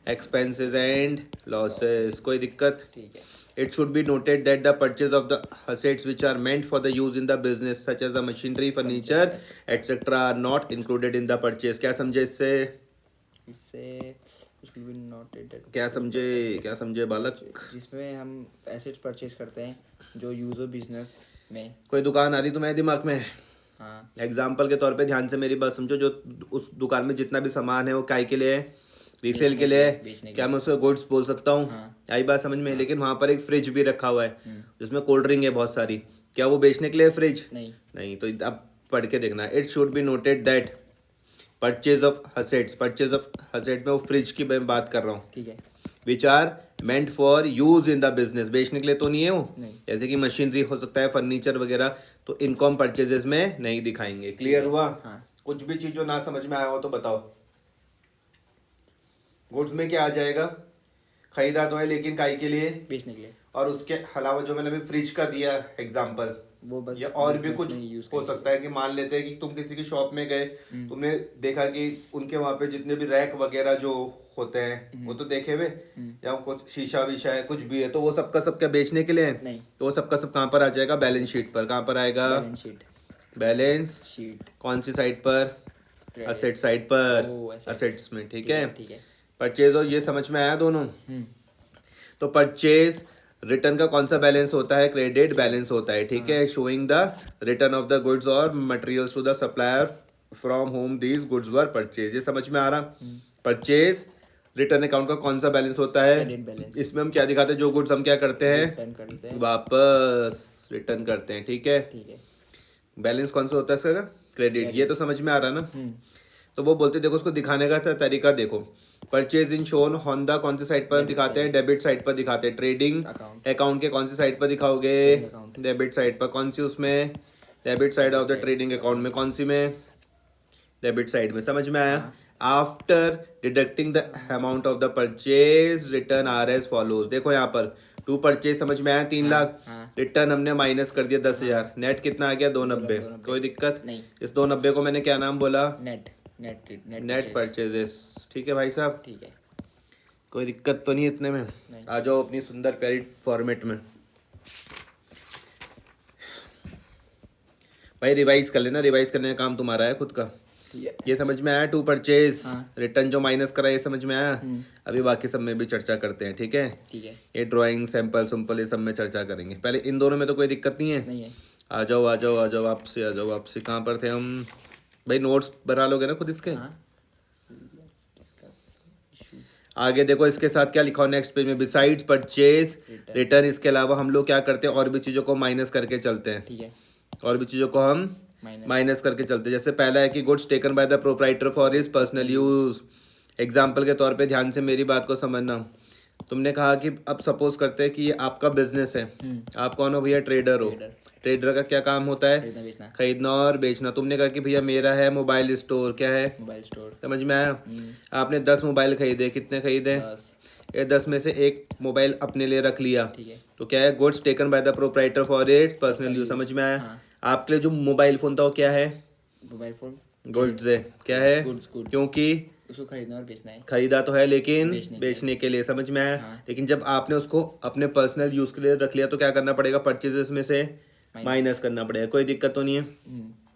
expenses and losses, कोई दिक्कत। ठीक है। It should be noted that the purchase of the assets which are meant for the use in the business such as the machinery, furniture, etc. are not included in the purchase। क्या समझे इससे, इससे कुछ भी नोटेड। क्या समझे बालक। जिसमें हम एसेट्स परचेज करते हैं जो यूज हो बिजनेस में। कोई दुकान आ रही तुम्हारे दिमाग में, हाँ। एग्जाम्पल के तौर पे ध्यान से मेरी बात समझो, जो उस दुकान में जितना भी सामान है वो काय के लिए है, रीसेल के लिए है। बेचने के क्या मैं उसको गुड्स बोल सकता हूँ, आई बात समझ में। लेकिन वहाँ पर एक फ्रिज भी रखा हुआ है जिसमें कोल्ड ड्रिंक है बहुत सारी, क्या वो बेचने के लिए फ्रिज, नहीं। नहीं। तो अब पढ़ के देखना, it should be noted that purchase of assets में वो फ्रिज की मैं बात कर रहा हूँ, ठीक है। Which are meant for use in the business, बेचने के लिए तो नहीं है वो। नहीं। जैसे कि मशीनरी हो सकता है, फर्नीचर वगैरह, तो इनको हम परचेजेस में नहीं दिखाएंगे। क्लियर हुआ। हाँ। कुछ भी चीज जो ना समझ में आया हो तो बताओ। गुड्स में क्या आ जाएगा, खरीदा तो है लेकिन काय के लिए, बेचने के लिए। और उसके अलावा जो मैंने अभी फ्रिज का दिया एग्जांपल, वो बस या और भी business कुछ में use हो करेंगे। सकता है कि मान लेते हैं कि तुम किसी की शॉप में गए, तुमने देखा कि उनके वहाँ पे जितने भी रैक वगैरह जो होते हैं वो तो देखे हुए, या कुछ शीशा वीशा है कुछ भी है, तो वो सबका सब क्या बेचने के लिए है, नहीं। तो वो सबका सब कहाँ पर आ जाएगा, बैलेंस शीट पर। कहाँ पर आएगा, बैलेंस शीट। Balance sheet. कौन सी साइड पर, असेट साइड पर, असेट्स में। ठीक है, ठीक है। परचेज और ये समझ में आया दोनों। तो परचेज रिटर्न का कौन सा बैलेंस होता है, क्रेडिट बैलेंस होता है। ठीक है, showing the return of the goods और materials to the supplier from whom these goods were purchase. ये समझ में आ रहा। परचेज रिटर्न अकाउंट का कौन सा बैलेंस होता है, क्रेडिट बैलेंस। इसमें हम क्या दिखाते हैं, जो गुड्स हम क्या करते हैं, रिटर्न करते हैं। वापस रिटर्न करते हैं। ठीक है, ठीक है। बैलेंस कौन सा होता है इसका, क्रेडिट। ये तो समझ में आ रहा ना। तो वो बोलते देखो उसको दिखाने का तरीका देखो, purchase in shown on the कौन सी साइड पर दिखाते हैं, डेबिट साइड पर दिखाते हैं। ट्रेडिंग अकाउंट के कौन सी साइड पर दिखाओगे, डेबिट साइड पर। कौन सी उसमें, debit side of the trading account में। कौन सी में, डेबिट साइड में। समझ में आया। After deducting the amount of the purchase return are as follows. देखो यहाँ पर टू परचेज समझ में आया, 3 लाख, रिटर्न हमने माइनस कर दिया 10,000, नेट कितना आ गया, 290। कोई दिक्कत नहीं। इस 290 को मैंने क्या नाम बोला, नेट परचेजेस। ठीक है भाई साहब, ठीक है। कोई दिक्कत तो नहीं इतने में। आ जाओ अपनी सुंदर प्यारी फॉर्मेट में भाई, रिवाइज कर लेना, रिवाइज करने का काम तुम्हारा है खुद का। ये समझ में आया, टू परचेज रिटर्न जो माइनस करा, ये समझ में आया। अभी बाकी सब में भी चर्चा करते हैं। ठीक है, ठीक है। ये ड्राइंग सैंपल सिंपल ये सब में चर्चा करेंगे। पहले इन दोनों में तो कोई दिक्कत नहीं है। नहीं है। आ जाओ आ जाओ आ जाओ, आपसे आ जाओ, आपसे कहाँ पर थे हम भाई, नोट्स बना लोगे ना खुद इसके। आगे देखो इसके साथ क्या लिखा हो नेक्स्ट पेज में, बिसाइड्स परचेज रिटर्न, इसके अलावा हम लोग क्या करते हैं, और भी चीज़ों को माइनस करके चलते हैं। ठीक है। और भी चीज़ों को हम माइनस करके चलते हैं। जैसे पहला है कि goods taken by the proprietor for his personal use, example के तौर पे ध्यान से मेरी बात को समझना। तुमने कहा कि अब सपोज करते हैं कि ये आपका बिजनेस है, आप कौन हो भैया? ट्रेडर हो। ट्रेडर का क्या काम होता है? खरीदना बेचना। खरीदना और बेचना। तुमने कहा कि भैया मेरा है मोबाइल स्टोर, क्या है? Mobile store. समझ में आया? आपने 10 मोबाइल खरीदे, कितने खरीदे? 10। ये 10 में से एक मोबाइल अपने लिए रख लिया, ठीक है। तो क्या है? Goods taken by the proprietor for its personal use. समझ में आया? हाँ। आपके लिए जो मोबाइल फोन था वो क्या है? मोबाइल फोन गुड्स है। क्या है? गुड्स। क्योंकि उसको खरीदना और बेचना है। खरीदा तो है लेकिन बेचने के बेचने के लिए। समझ में आया? हाँ। लेकिन जब आपने उसको अपने पर्सनल यूज के लिए रख लिया तो क्या करना पड़ेगा? परचेजेस में से माइनस करना पड़ेगा। कोई दिक्कत तो नहीं है।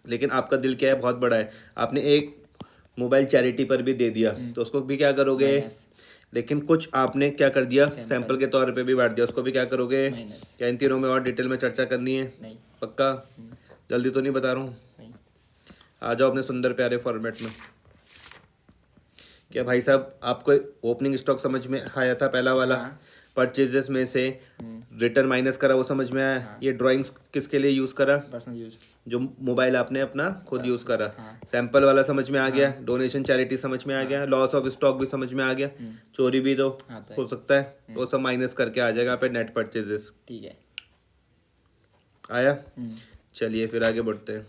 लेकिन आपका दिल क्या है? बहुत बड़ा है। आपने एक मोबाइल चैरिटी पर भी दे दिया तो उसको भी क्या करोगे? माइनस। लेकिन कुछ आपने क्या कर दिया? सैंपल के तौर पे भी बांट दिया, उसको भी क्या करोगे? माइनस। क्या इन तीनों में और डिटेल में चर्चा करनी है? नहीं। पक्का? जल्दी तो नहीं बता रहा हूँ। नहीं। आ जाओ अपने सुंदर प्यारे फॉर्मेट में। क्या भाई साहब आपको ओपनिंग स्टॉक समझ में आया था? पहला वाला हाँ। परचेजेस में से रिटर्न माइनस करा, वो समझ में आया? ये ड्राइंग्स किसके लिए यूज करा? Personal use. जो मोबाइल आपने अपना खुद यूज करा। हाँ। सैंपल वाला समझ में आ गया, डोनेशन चैरिटी समझ में आ गया, लॉस ऑफ स्टॉक भी समझ में आ गया, चोरी भी तो हाँ, तो हो सकता है, वो सब माइनस करके आ जाएगा यहाँ पे नेट परचेजेस। ठीक है। आया? चलिए फिर आगे बढ़ते हैं।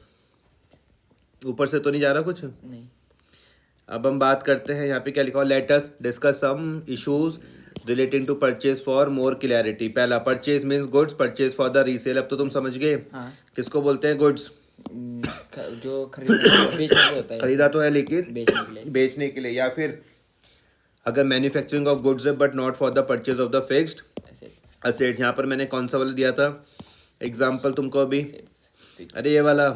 ऊपर से तो नहीं जा रहा कुछ? नहीं। अब हम बात करते हैं यहाँ पे क्या लिखा हुआ? Let us discuss some issues relating to purchase for more clarity. पहला, purchase means goods, purchase for the resale. अब तो तुम समझ गए हाँ। किसको बोलते हैं गुड्स? जो खरीदना बेचने के होता है। खरीदा तो है लेकिन बेचने के लिए। बेचने के लिए, या फिर अगर मैन्युफैक्चरिंग ऑफ गुड्स है but not for the purchase of the fixed assets. Asset. यहाँ पर मैंने कौन सा वाला दिया था एग्जाम्पल तुमको अभी? एसेट्स। अरे ये वाला,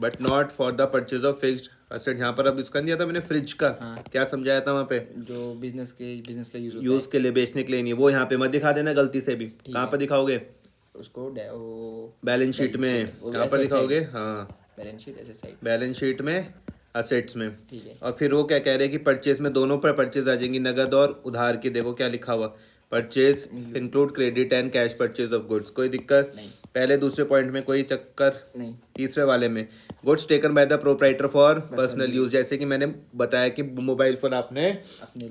but not for the purchase of fixed asset. यहाँ पर अब इसका नहीं दिया था मैंने, फ्रिज का। हाँ। क्या समझाया था वहाँ पे? जो बिजनेस के लिए यूज होता यूज के लिए, बेचने के लिए नहीं। वो यहाँ पे मत दिखा देना गलती से भी। कहाँ पर दिखाओगे? है उसको वो बैलेंस शीट में। वो कहाँ पर asset दिखाओगे? side। हाँ, balance sheet asset side. Balance sheet में, असेट्स में। ठीक है। और फिर वो क्या कह रहे हैं कि परचेज में दोनों पर परचेज आ जाएंगी, नगद और उधार की। देखो क्या लिखा हुआ, purchase include credit and cash purchase of goods. कोई दिक्कत नहीं। पहले दूसरे पॉइंट में कोई चक्कर नहीं। तीसरे वाले में, goods taken by the proprietor for personal use. जैसे कि मैंने बताया कि मोबाइल फोन आपने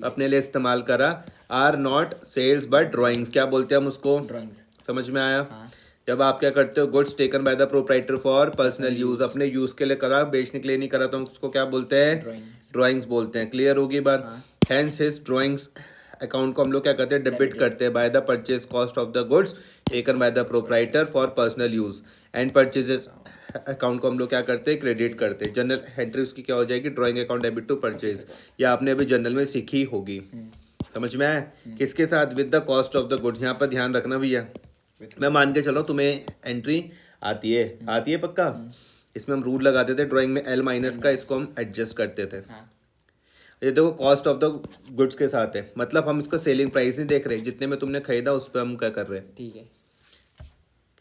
अपने लिए इस्तेमाल करा, are not sales but drawings. क्या बोलते हैं हम उसको? ड्राइंग्स। समझ में आया? हाँ। जब आप क्या करते हो? Goods taken by the proprietor for personal use, अपने यूज के लिए करा, बेचने के लिए नहीं करा, तो हम उसको क्या बोलते हैं? ड्राइंग्स। ड्राइंग्स बोलते हैं। क्लियर होगी बात? हैंस हिज ड्राइंग्स अकाउंट को हम लोग क्या करते हैं? डेबिट करते हैं by the purchase cost of the goods taken by the proprietor for personal use. And purchases account को हम लोग क्या करते हैं? क्रेडिट करते हैं। जनरल एंट्री उसकी क्या हो जाएगी? Drawing account debit to purchase. या आपने अभी जनरल में सीखी होगी। समझ में आया? किसके साथ? With the cost of the goods. यहाँ पर ध्यान रखना भैया, मैं मान के चलो तुम्हें एंट्री आती है पक्का? इसमें हम रूल लगाते थे ड्राइंग में L माइनस का, इसको हम एडजस्ट करते थे। हाँ। ये देखो कॉस्ट ऑफ द गुड्स के साथ है, मतलब हम इसका सेलिंग प्राइस नहीं देख रहे, जितने में तुमने खरीदा उस पर हम क्या कर रहे हैं। ठीक है।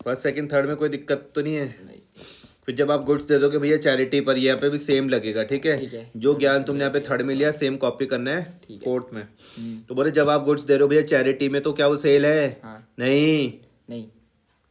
फर्स्ट सेकंड थर्ड में कोई दिक्कत तो नहीं है? नहीं। फिर जब आप गुड्स दे दोगे भैया चैरिटी पर, यहाँ पे भी सेम लगेगा। ठीक ठीक है? है। जो ज्ञान तुमने यहाँ पे थर्ड में लिया सेम कॉपी करना है ठीक है। कोर्ट में। तो बोले जब आप गुड्स दे रहे हो भैया चैरिटी में, तो क्या वो सेल है? हाँ। नहीं। नहीं।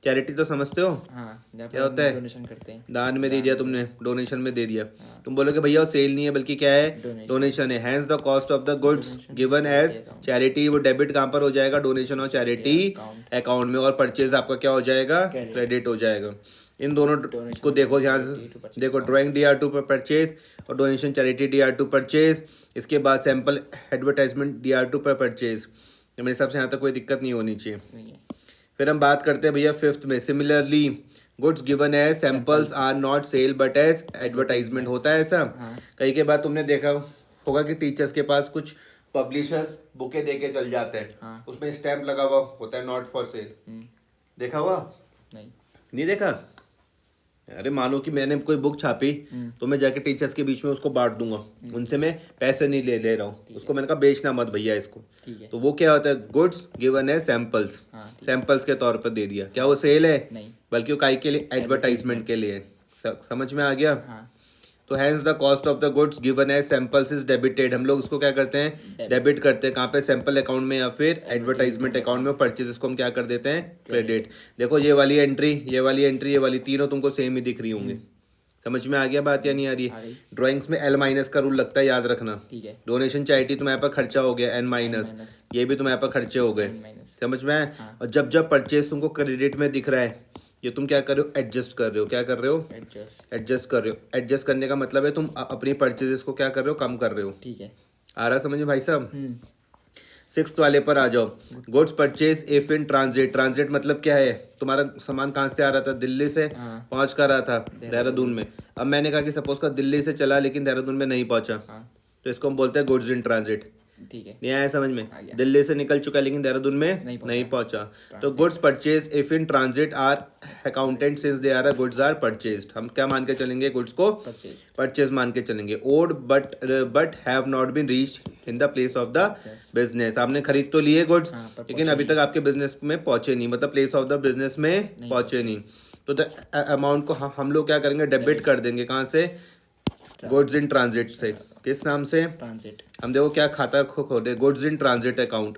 चैरिटी तो समझते हो हाँ। जहाँ क्या पर होता है? डोनेशन करते हैं। दान में दे दिया तुमने, डोनेशन में दे दिया। तुम बोलोगे भैया वो सेल नहीं है बल्कि क्या है? डोनेशन है। Hence the cost of the goods given as charity. वो डेबिट कहाँ पर हो जाएगा? डोनेशन और चैरिटी अकाउंट में। और परचेज आपका क्या हो जाएगा? क्रेडिट हो जाएगा। इन दोनों को देखो ध्यान से, देखो ड्राइंग DR2 पर परचेज और डोनेशन चैरिटी DR2 परचेज। इसके बाद सैंपल एडवर्टाइजमेंट DR2 पर परचेज। मेरे हिसाब से यहाँ तक कोई दिक्कत नहीं होनी चाहिए। नहीं है। फिर हम बात करते हैं भैया फिफ्थ में, similarly goods given as samples are not sale but as advertisement. होता है ऐसा? कई के बाद तुमने देखा होगा कि टीचर्स के पास कुछ पब्लिशर्स बुके दे के चल जाते हैं, उसमें स्टैम्प लगा हुआ होता है नॉट फॉर सेल। देखा हुआ? नहीं देखा? अरे मानो कि मैंने कोई बुक छापी तो मैं जाके टीचर्स के बीच में उसको बांट दूंगा, उनसे मैं पैसे नहीं ले रहा हूँ उसको, मैंने कहा बेचना मत भैया इसको। तो वो क्या होता है? गुड्स गिवन है सैंपल्स, सैंपल्स के तौर पर दे दिया। क्या वो सेल है? नहीं। बल्कि वो काई के लिए? एडवर्टाइजमेंट के लिए। समझ में आ गया? तो hence the cost of the goods given as samples is debited. हम लोग उसको क्या करते हैं? डेबिट करते हैं। कहाँ पे? सैंपल अकाउंट में या फिर एडवर्टाइजमेंट अकाउंट में। परचेज को हम क्या कर देते हैं? क्रेडिट। देखो ये वाली एंट्री, ये वाली एंट्री, ये वाली तीनों तुमको सेम ही दिख रही होंगी। समझ में आ गया बात या नहीं आ रही आ है? गई। ड्राइंग्स में एल माइनस का रूल लगता है, याद रखना। ठीक है। डोनेशन चैरिटी तुम्हारे पास खर्चा हो गया एन माइनस, माइनस ये भी तुम्हारे पास खर्चे हो गए, एन माइनस। समझ में आया? हाँ। और जब जब परचेज तुमको क्रेडिट में दिख रहा है, ये तुम क्या कर रहे हो? एडजस्ट कर रहे हो। क्या कर रहे हो? एडजस्ट। एडजस्ट कर रहे हो। एडजस्ट करने का मतलब है तुम अपनी परचेजेस को क्या कर रहे हो? कम कर रहे हो। ठीक है। आ रहा समझ में भाई साहब? सिक्स्थ वाले पर आ जाओ। Goods purchase if in transit. Transit मतलब क्या है? तुम्हारा सामान कहाँ से आ रहा था? दिल्ली से हाँ। पहुंच कर रहा था देहरादून में। अब मैंने कहा कि सपोज का दिल्ली से चला लेकिन देहरादून में नहीं पहुंचा, हाँ। तो इसको हम बोलते हैं गुड्स इन ट्रांजिट। ठीक है। नहीं आया समझ में? आ गया। दिल्ली से निकल चुका लेकिन देहरादून में नहीं पहुंचा। तो goods purchase if in transit are accountant since they are goods are purchased. हम क्या मान के चलेंगे? गुड्स को परचेज। परचेज मान के चलेंगे। ओड but have not been reached in the place of the business. आपने खरीद तो लिए गुड्स, हाँ, पर लेकिन अभी तक आपके बिजनेस में पहुंचे नहीं, मतलब प्लेस ऑफ द बिजनेस में पहुंचे नहीं। तो द अमाउंट को हम लोग क्या करेंगे? डेबिट कर देंगे। कहाँ से? गुड्स इन ट्रांजिट से। किस नाम से? ट्रांजिट। हम देखो क्या खाता खोले? गुड्स इन ट्रांजिट अकाउंट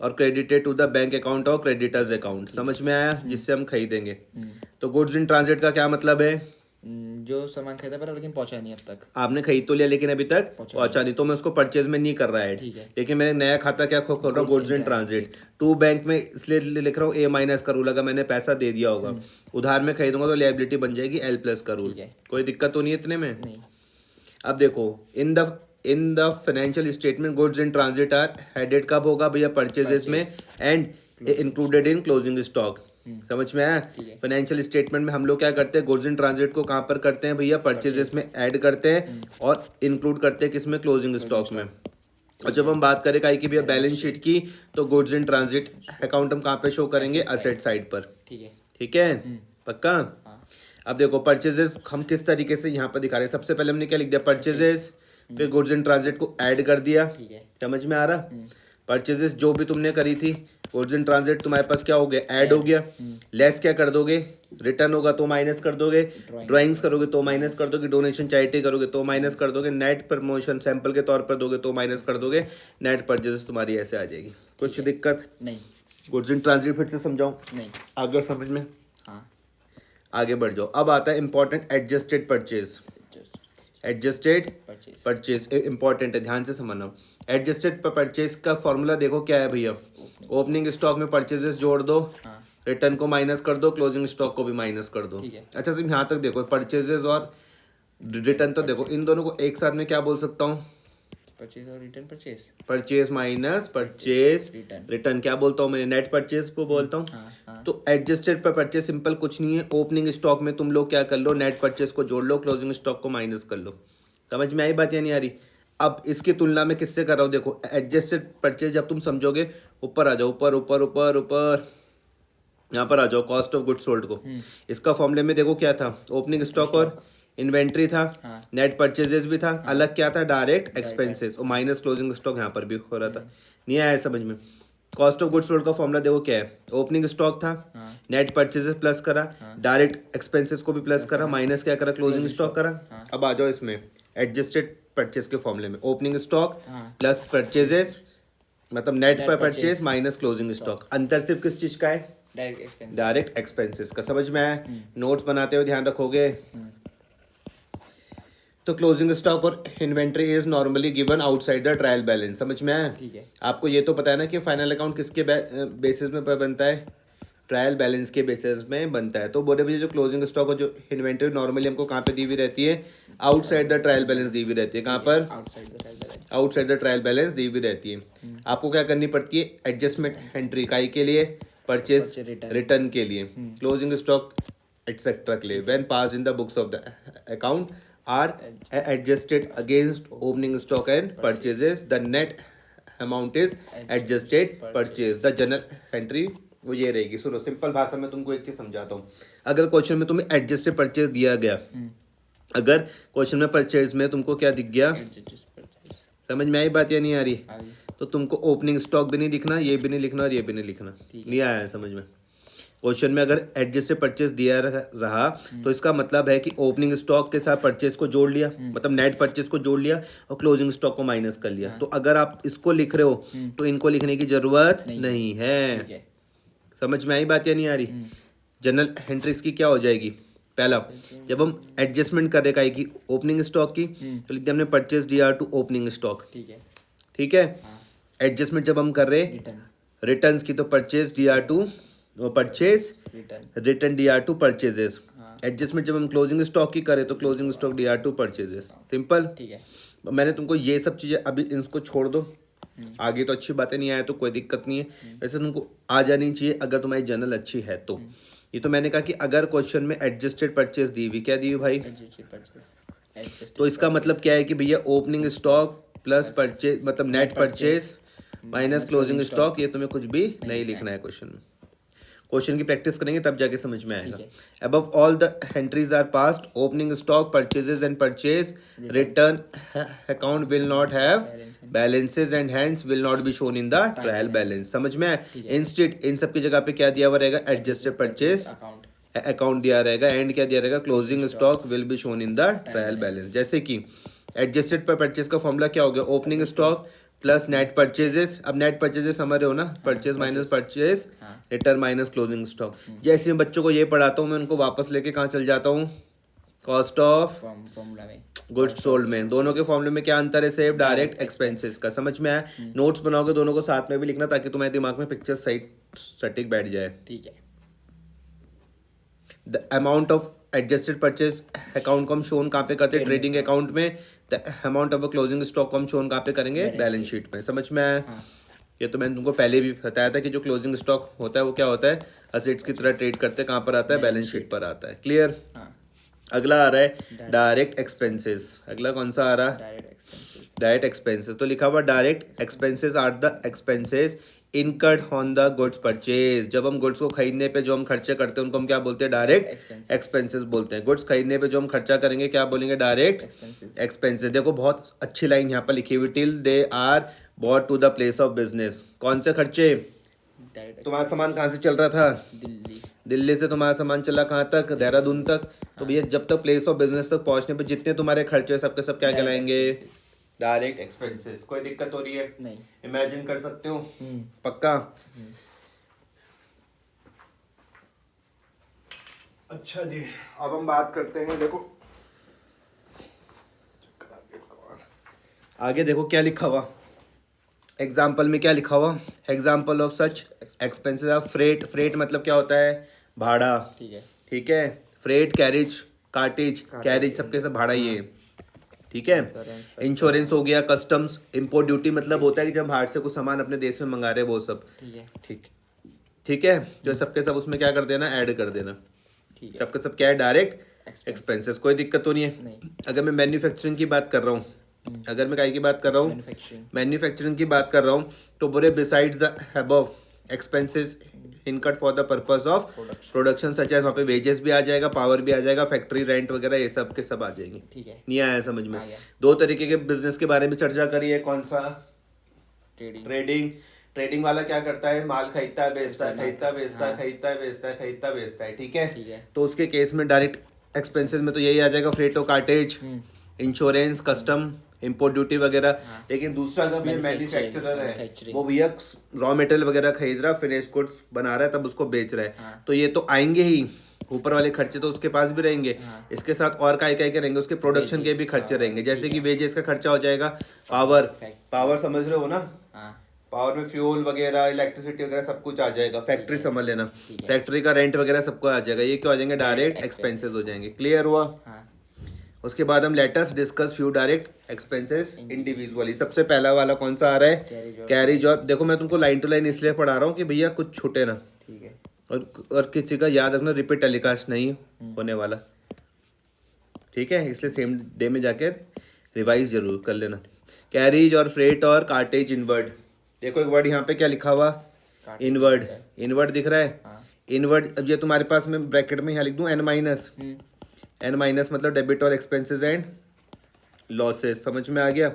और credited to the bank account और क्रेडिटर्स अकाउंट। समझ में आया? जिससे हम खरीदेंगे। तो गुड्स इन ट्रांजिट का क्या मतलब है? जो सामान खरीदा पर लेकिन पहुंचा नहीं अब तक। आपने खरीद तो लिया लेकिन अभी तक पहुंचा नहीं, तो मैं उसको परचेज में नहीं कर रहा है। ठीक है। लेकिन मैंने नया खाता क्या खोल रहा हूँ? Goods in transit. To bank में इसलिए लिख रहा हूँ ए माइनस का रूल। अगर मैंने पैसा दे दिया होगा, उधार में खरीदूंगा तो लिएबिलिटी बन जाएगी एल प्लस का रूल। ठीक है। कोई दिक्कत तो नहीं है इतने में? नहीं। अब देखो in the financial statement goods in transit are headed कब होगा भैया? परचेजेस में and included in closing stock. समझ में आया? फाइनेंशियल स्टेटमेंट में हम लोग क्या करते हैं? गुड्स इन ट्रांजिट को कहाँ पर करते हैं भैया? परचेजेस में ऐड करते हैं और इंक्लूड करते हैं किसमें? क्लोजिंग स्टॉक में। और जब हम बात करें काई की भैया बैलेंस शीट की, तो गुड्स इन ट्रांजिट अकाउंट हम कहाँ पे शो करेंगे? असेट साइड पर। ठीक है। ठीक है, पक्का? अब देखो परचेजेस हम किस तरीके से यहाँ पर दिखा रहे हैं। सबसे पहले हमने क्या लिख दिया? परचेजेस, फिर गुड्स इन ट्रांजिट को ऐड कर दिया। ठीक है। समझ में आ रहा? परचेजेस जो भी तुमने करी थी, गुड्स इन ट्रांजिट तुम्हारे पास क्या हो गया? ऐड हो गया। लेस क्या कर दोगे? रिटर्न होगा तो माइनस कर दोगे, ड्राइंग्स करोगे तो माइनस कर दोगे, डोनेशन चैरिटी करोगे तो माइनस कर दोगे, नेट प्रमोशन सैंपल के तौर पर दोगे तो माइनस कर दोगे, नेट परचेजेस तुम्हारी ऐसे आ जाएगी। कुछ दिक्कत? नहीं। गुड्स इन ट्रांजिट फिर से समझाऊं? नहीं। आगे समझ में? हाँ। आगे बढ़ जाओ। अब आता है important adjusted purchase. Adjusted purchase. Purchase important है, ध्यान से समझना। एडजस्टेड परचेज का फॉर्मूला देखो क्या है भैया? ओपनिंग स्टॉक में परचेजेस जोड़ दो, हाँ। रिटर्न को माइनस कर दो, क्लोजिंग स्टॉक को भी माइनस कर दो। ठीक है। अच्छा सिर्फ यहाँ तक देखो, परचेजेस और रिटर्न तो देखो, इन दोनों को एक साथ में क्या बोल सकता हूँ? परचेज और return purchase. Purchase minus purchase return. Return क्या बोलता हूँ मैं? नेट परचेज को बोलता हूँ। हाँ, हाँ। तो एडजस्टेड पर परचेज सिंपल कुछ नहीं है। ओपनिंग स्टॉक में तुम लोग क्या कर लो? नेट परचेज को जोड़ लो, क्लोजिंग स्टॉक को माइनस कर लो। समझ में आई बात या नहीं आ रही? अब इसकी तुलना में किससे कर रहा हूँ? देखो एडजस्टेड परचेज जब तुम समझोगे, ऊपर आ जाओ, ऊपर ऊपर ऊपर ऊपर, यहाँ पर आ जाओ, कॉस्ट ऑफ गुड्स सोल्ड को। इसका फॉर्मूले में देखो क्या था? ओपनिंग स्टॉक और इन्वेंट्री था, नेट परचेजेस भी था, अलग क्या था? डायरेक्ट एक्सपेंसेस, और माइनस क्लोजिंग स्टॉक यहाँ पर भी हो रहा था। नहीं आया समझ में? कॉस्ट ऑफ गुड्स सोल्ड का फॉर्मूला देखो क्या है? ओपनिंग स्टॉक था, नेट परचेजेस प्लस करा, डायरेक्ट एक्सपेंसेस को भी प्लस करा, माइनस क्या करा? क्लोजिंग स्टॉक करा। अब आ जाओ इसमें एडजस्टेड परचेज के फॉर्मूले में। ओपनिंग स्टॉक प्लस परचेजेस मतलब नेट पर परचेज माइनस क्लोजिंग स्टॉक। अंतर सिर्फ किस चीज का है? Direct expense. डायरेक्ट एक्सपेंसेस का। समझ में आया? नोट्स बनाते हुए ध्यान रखोगे। तो क्लोजिंग स्टॉक और inventory is normally given outside the trial balance. समझ में आया? ठीक है। आपको ये तो पता है ना कि फाइनल अकाउंट किसके बेसिस में बनता है? ट्रायल बैलेंस के बेसिस में बनता है। तो बोले भैया जो क्लोजिंग स्टॉक और जो इन्वेंट्री नॉर्मली हमको कहाँ पे दी हुई रहती है? आउटसाइड द ट्रायल बैलेंस दी हुई रहती है। कहाँ पर? Outside the trial balance. Outside the trial balance दी हुई रहती है। आपको क्या करनी पड़ती है? एडजस्टमेंट एंट्री काई के लिए? परचेज रिटर्न के लिए, क्लोजिंग स्टॉक एक्सेट्रा के लिए। When pass in the books of the account are adjusted against opening stock and purchases, the net amount is adjusted purchase. The journal entry वो ये रहेगी। सुनो सिंपल भाषा में तुमको एक चीज समझाता हूँ। अगर क्वेश्चन में तुम्हें एडजस्टेड परचेज दिया गया, अगर क्वेश्चन में परचेज में तुमको क्या दिख गया? समझ में आई बात या नहीं आ रही? तो तुमको ओपनिंग स्टॉक भी नहीं लिखना, ये भी नहीं लिखना और ये भी नहीं लिखना। नहीं आया है समझ में? क्वेश्चन में अगर एडजस्टेड परचेज दिया रहा तो इसका मतलब है कि ओपनिंग स्टॉक के साथ परचेज को जोड़ लिया, मतलब नेट परचेज को जोड़ लिया और क्लोजिंग स्टॉक को माइनस कर लिया। तो अगर आप इसको लिख रहे हो तो इनको लिखने की जरूरत नहीं है। समझ में आई बात या नहीं आ रही? जनरल एंट्रीज की क्या हो जाएगी? पहला जब हम एडजस्टमेंट कर रहे काई की ओपनिंग स्टॉक की तो लिखते हैं हमने purchase D R to opening stock, ठीक है। ठीक है। हाँ। एडजस्टमेंट जब हम कर रहे रिटर्न रिटर्न्स की तो purchase D R to purchase return return D R to purchases. हाँ। एडजस्टमेंट जब हम क्लोजिंग स्टॉक की करें तो closing stock D R to purchases. Simple. ठीक है। मैंने तुमको ये सब चीज़ें अभी इनको छोड़ दो, आगे तो अच्छी बातें नहीं आए तो कोई दिक्कत नहीं है, वैसे तुमको आ जानी चाहिए अगर तुम्हारी जनरल अच्छी है तो। ये तो मैंने कहा कि अगर क्वेश्चन में एडजस्टेड परचेज दी हुई, क्या दी हुई भाई, एडजस्टेड परचेज तो इसका मतलब क्या है कि भैया ओपनिंग स्टॉक प्लस परचेज मतलब net purchase minus closing stock, ये तुम्हें कुछ भी नहीं लिखना है क्वेश्चन में। क्वेश्चन की प्रैक्टिस करेंगे तब जाके समझ में आएगा। Above all the entries are passed opening stock purchases and purchase return account will not have balances and hence will not be shown in the trial balance. समझ में आया। इंस्टेड इन सब की जगह पे क्या दिया हुआ रहेगा, एडजस्टेड परचेज अकाउंट दिया रहेगा, एंड क्या दिया रहेगा, closing stock will be shown in the trial balance. जैसे कि एडजस्टेड पर परचेज का फॉर्मूला क्या हो गया, opening stock plus net purchases. अब नेट परचेजेस समझ रहे हो ना, purchase minus purchase return minus closing stock. जैसे मैं बच्चों को ये पढ़ाता हूँ मैं उनको वापस लेके कहाँ चल जाता हूँ, कॉस्ट ऑफ फॉर्मूला में गुड्स सोल्ड में। दोनों के फॉर्मूले में क्या अंतर है, सेव डायरेक्ट एक्सपेंसेस का। समझ में आया। नोट्स बनाओगे दोनों को साथ में भी लिखना ताकि तुम्हारे दिमाग में पिक्चर सही सटीक बैठ जाए। ठीक है। The amount of adjusted purchase account को हम शोन कहाँ पे करते हैं, ट्रेडिंग अकाउंट में। The amount of closing stock को हम शोन कहाँ पे करेंगे, बैलेंस शीट में। समझ में आया। ये तो मैंने तुमको पहले भी बताया था कि जो क्लोजिंग स्टॉक होता है वो क्या होता है, असेट्स की तरह ट्रेड करते हैं, कहाँ पर आता है, बैलेंस शीट पर आता है। क्लियर। अगला आ रहा है डायरेक्ट एक्सपेंसेस। अगला कौन सा आ रहा है, डायरेक्ट एक्सपेंसेस। तो लिखा हुआ direct expenses are the expenses incurred on the goods purchase. जब हम गुड्स को खरीदने पे जो हम खर्चे करते हैं उनको हम क्या बोलते हैं, डायरेक्ट एक्सपेंसेस बोलते हैं। गुड्स खरीदने पे जो हम खर्चा करेंगे क्या बोलेंगे, डायरेक्ट एक्सपेंसेस। देखो बहुत अच्छी लाइन यहाँ पर लिखी हुई, till they are bought to the place of business. कौन से खर्चे, तुम्हारा सामान कहाँ से चल रहा था, दिल्ली से तुम्हारा सामान चला कहाँ तक, देहरादून तक। तो भैया जब तक प्लेस ऑफ बिजनेस तक पहुंचने पे जितने तुम्हारे खर्चे सबके सब क्या कहलाएंगे, डायरेक्ट एक्सपेंसेस। कोई दिक्कत हो रही है, नहीं, इमेजिन कर सकते हो, पक्का। अच्छा जी, अब हम बात करते हैं, देखो आगे देखो क्या लिखा हुआ एग्जाम्पल में, क्या लिखा हुआ, example of such expenses of freight. Freight मतलब क्या होता है, भाड़ा। ठीक है। ठीक है, फ्रेट, कैरेज, कार्टेज, कैरेज सबके सब भाड़ा ही है। ठीक है। इंश्योरेंस हो गया, कस्टम्स, इम्पोर्ट ड्यूटी मतलब होता है कि जब बाहर से कुछ सामान अपने देश में मंगा रहे हैं वो सब। ठीक है। ठीक है, जो सबके सब उसमें क्या कर देना, ऐड कर देना। सबके सब क्या है, डायरेक्ट एक्सपेंसेस। कोई दिक्कत तो नहीं है। अगर मैं मैन्युफैक्चरिंग की बात कर रहा हूँ, अगर मैं काय की बात कर रहा हूँ, मैन्युफैक्चरिंग की बात कर रहा हूँ, तो बोले besides the above expenses incurred for the purpose of production such as, वहाँ पे वेजेस भी आ जाएगा, पावर भी आ जाएगा, फैक्ट्री रेंट वगैरह ये सब के सब आ जाएंगे। ठीक है। नहीं आया समझ में। दो तरीके के बिजनेस के बारे में चर्चा करी है, कौन सा, ट्रेडिंग। ट्रेडिंग वाला क्या करता है, माल खरीदता है, बेचता है, खरीदता है, बेचता है, खरीदता है, बेचता है, खरीदता है, बेचता है। ठीक है। तो उसके केस में डायरेक्ट एक्सपेंसेस में तो यही आ जाएगा, फ्रेट और cartage, insurance, custom, import duty वगैरह। लेकिन दूसरा अगर भैया मैन्युफैक्चरर है, वो भैया रॉ मटेरियल वगैरह खरीद रहा है, फिनिश गुड्स बना रहा है, तब उसको बेच रहा है, तो ये तो आएंगे ही, ऊपर वाले खर्चे तो उसके पास भी रहेंगे। इसके साथ और काय काय के रहेंगे, उसके प्रोडक्शन के भी खर्चे रहेंगे। जैसे कि वेजेस का खर्चा हो जाएगा, पावर समझ रहे हो ना, पावर में फ्यूल वगैरह, इलेक्ट्रिसिटी वगैरह सब कुछ आ जाएगा। फैक्ट्री समझ लेना, फैक्ट्री का रेंट वगैरह सबको आ जाएगा। ये क्या हो जाएंगे, डायरेक्ट एक्सपेंसेस हो जाएंगे। क्लियर हुआ। उसके बाद हम latest discuss few direct expenses individually. सबसे पहला वाला कौन सा आ रहा है, कैरी जॉब। देखो मैं तुमको लाइन टू लाइन इसलिए पढ़ा रहा हूँ कि भैया कुछ छूटे ना। ठीक है। और किसी का याद रखना, रिपीट टेलीकास्ट नहीं होने वाला। ठीक है, इसलिए सेम डे में जाकर रिवाइज जरूर कर लेना। कैरीज और फ्रेट और कार्टेज इनवर्ड। देखो एक वर्ड यहाँ पे क्या लिखा हुआ, इनवर्ड। इनवर्ड दिख रहा है, इनवर्ड। अब ये तुम्हारे पास मैं ब्रैकेट में यहाँ लिख दूँ N-। N- मतलब डेबिट और एक्सपेंसेस एंड लॉसेस। समझ में आ गया।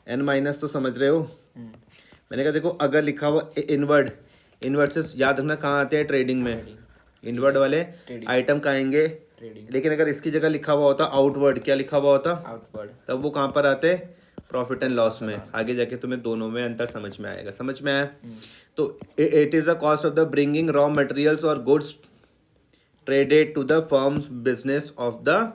N- तो समझ रहे हो। मैंने कहा देखो अगर लिखा हुआ इनवर्ड, इनवर्ड से याद रखना कहाँ आते हैं, ट्रेडिंग में। इनवर्ड वाले आइटम कहाँ आएंगे, लेकिन अगर इसकी जगह लिखा हुआ होता आउटवर्ड, क्या लिखा हुआ होता, आउटवर्ड, तब वो कहाँ पर आते, प्रॉफिट एंड लॉस में। आगे जाके तुम्हें दोनों में अंतर समझ में आएगा। समझ में आया। तो it is the cost of the bringing raw materials और goods traded to the firm's business of the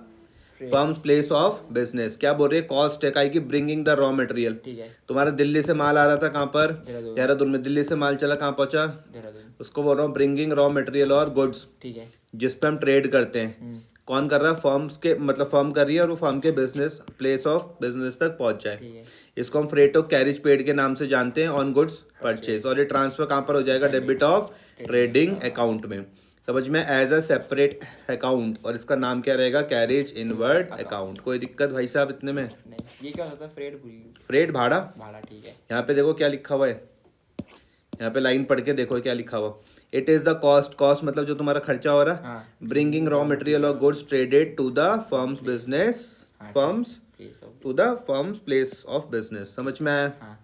firm's place of business. क्या बोल रहे हैं, कॉस्ट है काई की ब्रिंगिंग द रॉ मटेरियल। ठीक है। तुम्हारा दिल्ली से माल आ रहा था कहाँ पर, देहरादून। देहरादून में। दिल्ली से माल चला कहाँ पहुंचा, देहरादून। उसको बोल रहा हूँ ब्रिंगिंग रॉ मटेरियल और गुड्स, ठीक है। जिस पे हम ट्रेड करते हैं। कौन कर रहा है, फर्म्स के, मतलब फर्म कर रही है और वो फर्म के बिजनेस प्लेस ऑफ बिजनेस तक पहुंच जाए। ठीक है। इसको हम फ्रेट ऑफ कैरिज पेड के नाम से जानते हैं ऑन गुड्स परचेज। और ये ट्रांसफर कहाँ पर हो जाएगा, डेबिट ऑफ ट्रेडिंग अकाउंट में। समझ में, एज अ सेपरेट अकाउंट, और इसका नाम क्या रहेगा, कैरेज इनवर्ड अकाउंट। कोई दिक्कत भाई साहब इतने में? नहीं, ये क्या होता है, फ्रेट भूल, फ्रेट भाड़ा। भाड़ा। ठीक है। यहाँ पे देखो क्या लिखा हुआ है, यहाँ पे लाइन पढ़ के देखो क्या लिखा हुआ। It is the cost, cost मतलब जो तुम्हारा खर्चा हो रहा है, ब्रिंगिंग रॉ मटेरियल और goods traded to the firm's business, firm's place of, to the firm's place of business. समझ में आया? हाँ।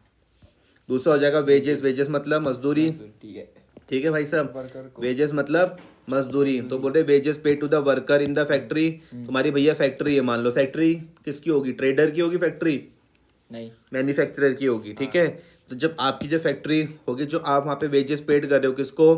दूसरा हो जाएगा वेजेस, वेजेस मतलब मजदूरी। ठीक है। ठीक है भाई साहब, वर्कर को, वेजेस मतलब मजदूरी। तो बोल रहे wages pay to the worker in the factory. तुम्हारी भैया फैक्ट्री है, मान लो फैक्ट्री किसकी होगी, ट्रेडर की होगी फैक्ट्री, नहीं, मैन्युफैक्चरर की होगी। ठीक है, तो जब आपकी जो फैक्ट्री होगी, जो आप वहाँ पे वेजेस पेड कर रहे हो, किसको,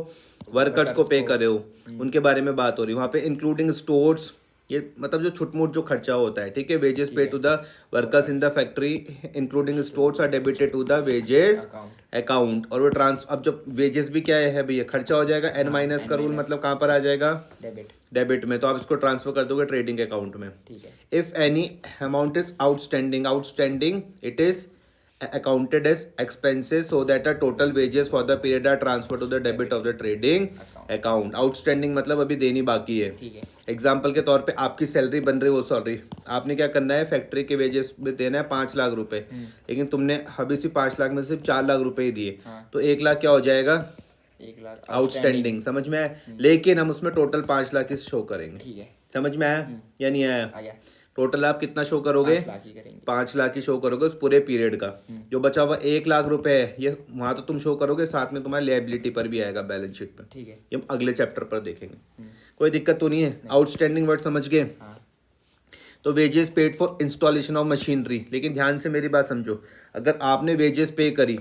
वर्कर्स को पे कर रहे हो, उनके बारे में बात हो रही है वहाँ पे। इंक्लूडिंग स्टोर्स, ये मतलब जो छुटमुट जो खर्चा होता है। ठीक है, wages pay to the workers in the factory including stores are debited to the wages account. और वो अब जब वेजेस भी क्या है भैया, खर्चा हो जाएगा, एन माइनस का रूल मतलब कहाँ पर आ जाएगा, डेबिट, डेबिट में। तो आप इसको ट्रांसफर कर दोगे ट्रेडिंग अकाउंट में। ठीक है। If any amount is outstanding, outstanding it is accounted as expenses so that the total wages for the period are transferred to the debit of the trading account. Outstanding मतलब अभी देनी बाकी है। ठीक है। एग्जाम्पल के तौर पे आपकी सैलरी बन रही है, वो सॉरी आपने क्या करना है, फैक्ट्री के वेजेस में देना है 5 लाख रुपए, लेकिन तुमने अभी सिर्फ 5 लाख में सिर्फ 4 लाख रुपए ही दिए। तो 1 लाख क्या हो जाएगा, 1 लाख आउटस्टैंडिंग। समझ में आया? लेकिन हम उसमें टोटल 5 लाख की शो करेंगे। ठीक है। समझ में आया या नहीं आया? आ गया। टोटल आप कितना शो करोगे, 5 लाख ही करेंगे। 5 लाख की शो करोगे उस पूरे पीरियड का। जो बचा हुआ 1 लाख रुपए है, ये वहां तो तुम शो करोगे, साथ में तुम्हारी लायबिलिटी पर भी आएगा बैलेंस शीट में। ठीक है। ये हम अगले चैप्टर पर देखेंगे। कोई दिक्कत तो नहीं है? आउटस्टैंडिंग वर्ड समझ गए? हाँ। तो wages paid for installation of machinery. लेकिन ध्यान से मेरी बात समझो, अगर आपने वेजेस पे करी,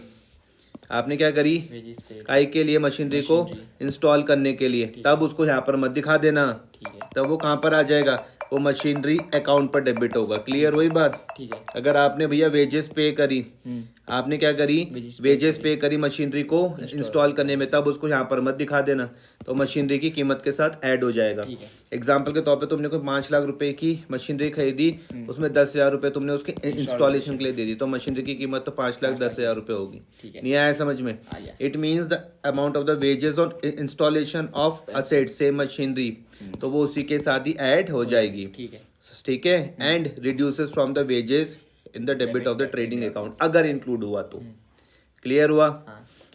आपने क्या करी, वेजेस पे, काई के लिए, मशीनरी को इंस्टॉल करने के लिए, तब उसको यहाँ पर मत दिखा देना। ठीक है। तब वो कहाँ पर आ जाएगा, वो मशीनरी अकाउंट पर डेबिट होगा। क्लियर वही बात? ठीक है। अगर आपने भैया वेजेस पे करी, आपने क्या करी, वेजेस पे करी मशीनरी को इंस्टॉल करने में, तब उसको यहाँ पर मत दिखा देना, तो मशीनरी की कीमत के साथ ऐड हो जाएगा। ठीक है। एग्जाम्पल के तौर पे तुमने कोई 5 लाख रुपए की मशीनरी खरीदी, उसमें 10,000 रुपए तुमने उसके इंस्टॉलेशन के लिए दे दी, तो मशीनरी की कीमत तो 5,10,000 रुपए होगी। ठीक है। नहीं आया समझ में? It means the amount of the wages on installation of asset same machinery, तो वो उसी के साथ ही ऐड हो जाएगी। ठीक है। ठीक है, and reduces from the wages in the debit of the trading account, अगर इंक्लूड हुआ तो। क्लियर हुआ?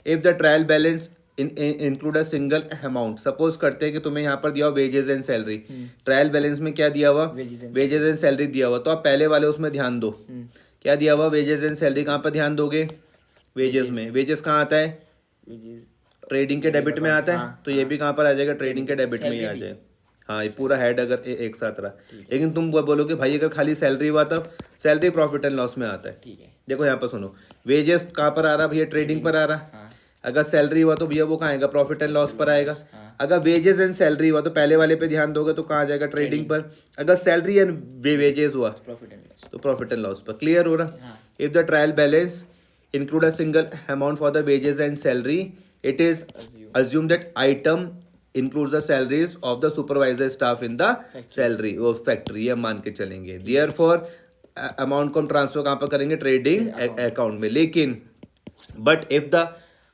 If the trial balance include a single amount, suppose करते हैं कि तुम्हें यहाँ पर दिया हुआ wages and salary, trial balance में क्या दिया हुआ, वेजेस एंड सैलरी दिया हुआ, तो आप पहले वाले उसमें ध्यान दो। क्या दिया हुआ, वेजेस एंड सैलरी, कहाँ पर ध्यान दोगे, वेजेस में। वेजेस कहाँ आता है, ट्रेडिंग के डेबिट में आता है, तो ये भी कहाँ पर आ जाएगा, ट्रेडिंग के डेबिट में ही आ जाएगा। हाँ, ये पूरा हेड अगर एक साथ रहा। लेकिन तुम बोलोगे भाई अगर खाली सैलरी हुआ तब, सैलरी प्रॉफिट एंड लॉस में आता है। ठीक है। देखो यहाँ पर सुनो, वेजेस कहाँ पर आ रहा भैया, ट्रेडिंग पर आ रहा। अगर सैलरी हुआ तो भैया वो कहाँ आएगा, प्रॉफिट एंड लॉस पर आएगा। अगर वेजेस एंड सैलरी हुआ तो पहले वाले पे ध्यान दोगे तो कहाँ आ जाएगा, ट्रेडिंग पर। अगर सैलरी एंड वेजेस हुआ प्रॉफिट एंड लॉस, तो प्रॉफिट एंड लॉस पर। क्लियर हो रहा? If the trial balance include a single amount for the wages and salary, it is assumed that item includes the salaries of the supervisor staff in the salary वो फैक्ट्री, ये मान के चलेंगे। therefore अमाउंट को हम ट्रांसफर कहाँ पर करेंगे, ट्रेडिंग अकाउंट में। लेकिन but if the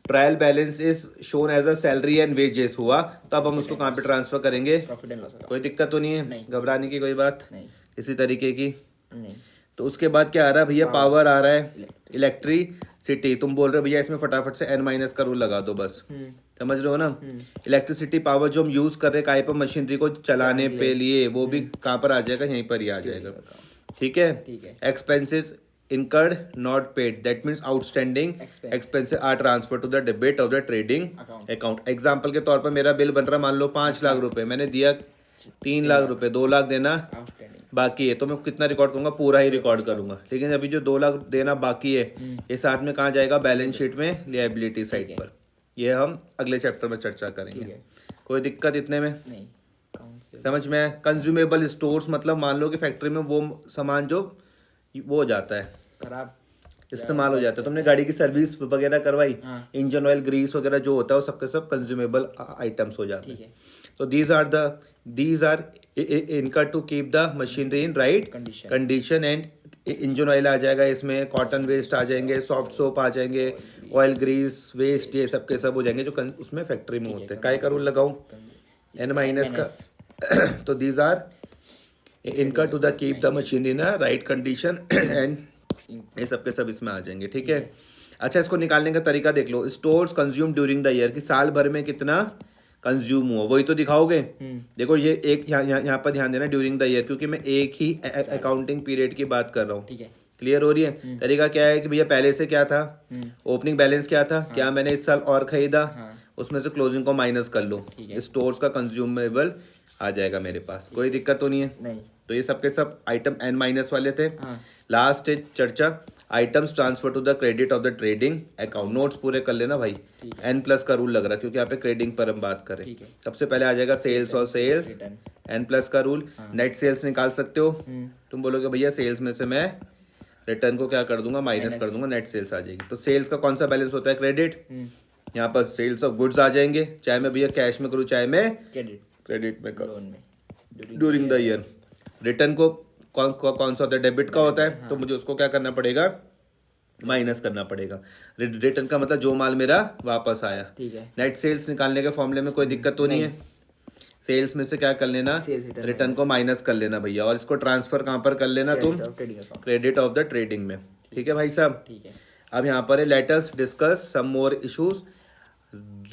trial balance is shown as a salary and wages हुआ, तब हम उसको कहाँ पे ट्रांसफर करेंगे, प्रॉफिट एंड लॉस। कोई दिक्कत तो नहीं है, घबराने की कोई बात नहीं, इसी तरीके की। नहीं। तो उसके बाद क्या आ रहा है भैया, पावर आ रहा है, इलेक्ट्रिसिटी। तुम बोल रहे हो भैया इसमें फटाफट से n माइनस का रूल लगा दो बस, समझ रहे हो ना। इलेक्ट्रिसिटी पावर जो हम यूज कर रहे हैं काय पर, मशीनरी को चलाने पे लिए, वो भी कहाँ पर आ जाएगा, यहीं पर ही आ जाएगा। ठीक है। Expenses incurred not paid, that means outstanding expenses are transferred to the debit of the trading account। Example के तौर पर मेरा बिल बन रहा मान लो 5 लाख रुपए, मैंने दिया 3 लाख रुपए, 2 लाख देना बाकी है, तो मैं कितना रिकॉर्ड करूंगा, पूरा ही रिकॉर्ड करूंगा। लेकिन अभी जो 2 लाख देना बाकी है, ये साथ में कहाँ जाएगा, बैलेंस शीट में लायबिलिटी साइड पर। ये हम अगले चैप्टर में चर्चा करेंगे। कोई दिक्कत इतने में? नहीं। समझ में? कंज्यूमेबल स्टोर्स मतलब मान लो कि फैक्ट्री में वो सामान जो वो हो जाता है, खराब इस्तेमाल हो जाता है। तुमने गाड़ी की सर्विस वगैरह करवाई, हाँ। इंजन ऑयल ग्रीस वगैरह जो होता है वो सबके सब कंज्यूमेबल आइटम्स हो जाते ठीक हैं। है। तो दीज आर इनका to keep the machinery in right condition. Condition and engine oil आ जाएगा इसमें, कॉटन वेस्ट आ जाएंगे, सॉफ्ट सोप आ जाएंगे, ऑयल ग्रीस वेस्ट, ये सब के सब हो जाएंगे जो उसमें फैक्ट्री में होते हैं। काय का रूल लगाऊं? एन माइनस का। तो दीज आर इनका to the keep the machine in a right condition and ये सब के सब इसमें आ जाएंगे। ठीक है। अच्छा, इसको निकालने का तरीका देख लो। Stores consume during the year, कि साल भर में कितना कंज्यूम हुआ, वही तो दिखाओगे। देखो ये एक यहाँ पर ध्यान देना, ड्यूरिंग द ईयर, क्योंकि मैं एक ही अकाउंटिंग पीरियड की बात कर रहा हूँ। ठीक है। क्लियर हो रही है? तरीका क्या है कि भैया पहले से क्या था, ओपनिंग बैलेंस क्या था, क्या मैंने इस साल और खरीदा, उसमें से क्लोजिंग को माइनस कर लो, स्टोर्स का कंज्यूमेबल आ जाएगा मेरे पास। कोई दिक्कत तो नहीं है? नहीं। तो ये सबके सब आइटम एन माइनस वाले थे। लास्ट है चर्चा, items transfer to the credit of the trading account. Notes पूरे कर लेना भाई, एन प्लस का रूल लग रहा है क्योंकि यहाँ पे क्रेडिंग पर हम बात करें। सबसे पहले आ जाएगा सेल्स और सेल्स, एन प्लस का रूल। नेट सेल्स निकाल सकते हो। तुम बोलोगे भैया सेल्स में से मैं रिटर्न को क्या कर दूंगा, माइनस कर दूंगा, नेट सेल्स आ जाएगी। तो सेल्स का कौन सा बैलेंस होता है, क्रेडिट। यहाँ पर सेल्स ऑफ गुड्स आ जाएंगे, चाहे मैं भैया कैश में करूँ चाहे मैं क्रेडिट में करूँ ड्यूरिंग द ईयर। रिटर्न को कौन सा होता है, डेबिट का होता है। तो मुझे उसको क्या करना पड़ेगा, माइनस करना पड़ेगा। रिटर्न का मतलब जो माल मेरा वापस आया। ठीक है। नेट सेल्स निकालने के फॉर्मूले में कोई दिक्कत तो नहीं है। सेल्स में से क्या कर लेना, रिटर्न को माइनस कर लेना भैया, और इसको ट्रांसफर कहाँ पर कर लेना तुम, क्रेडिट ऑफ द ट्रेडिंग में। ठीक है भाई साहब। ठीक है। अब यहाँ पर है let us discuss some more issues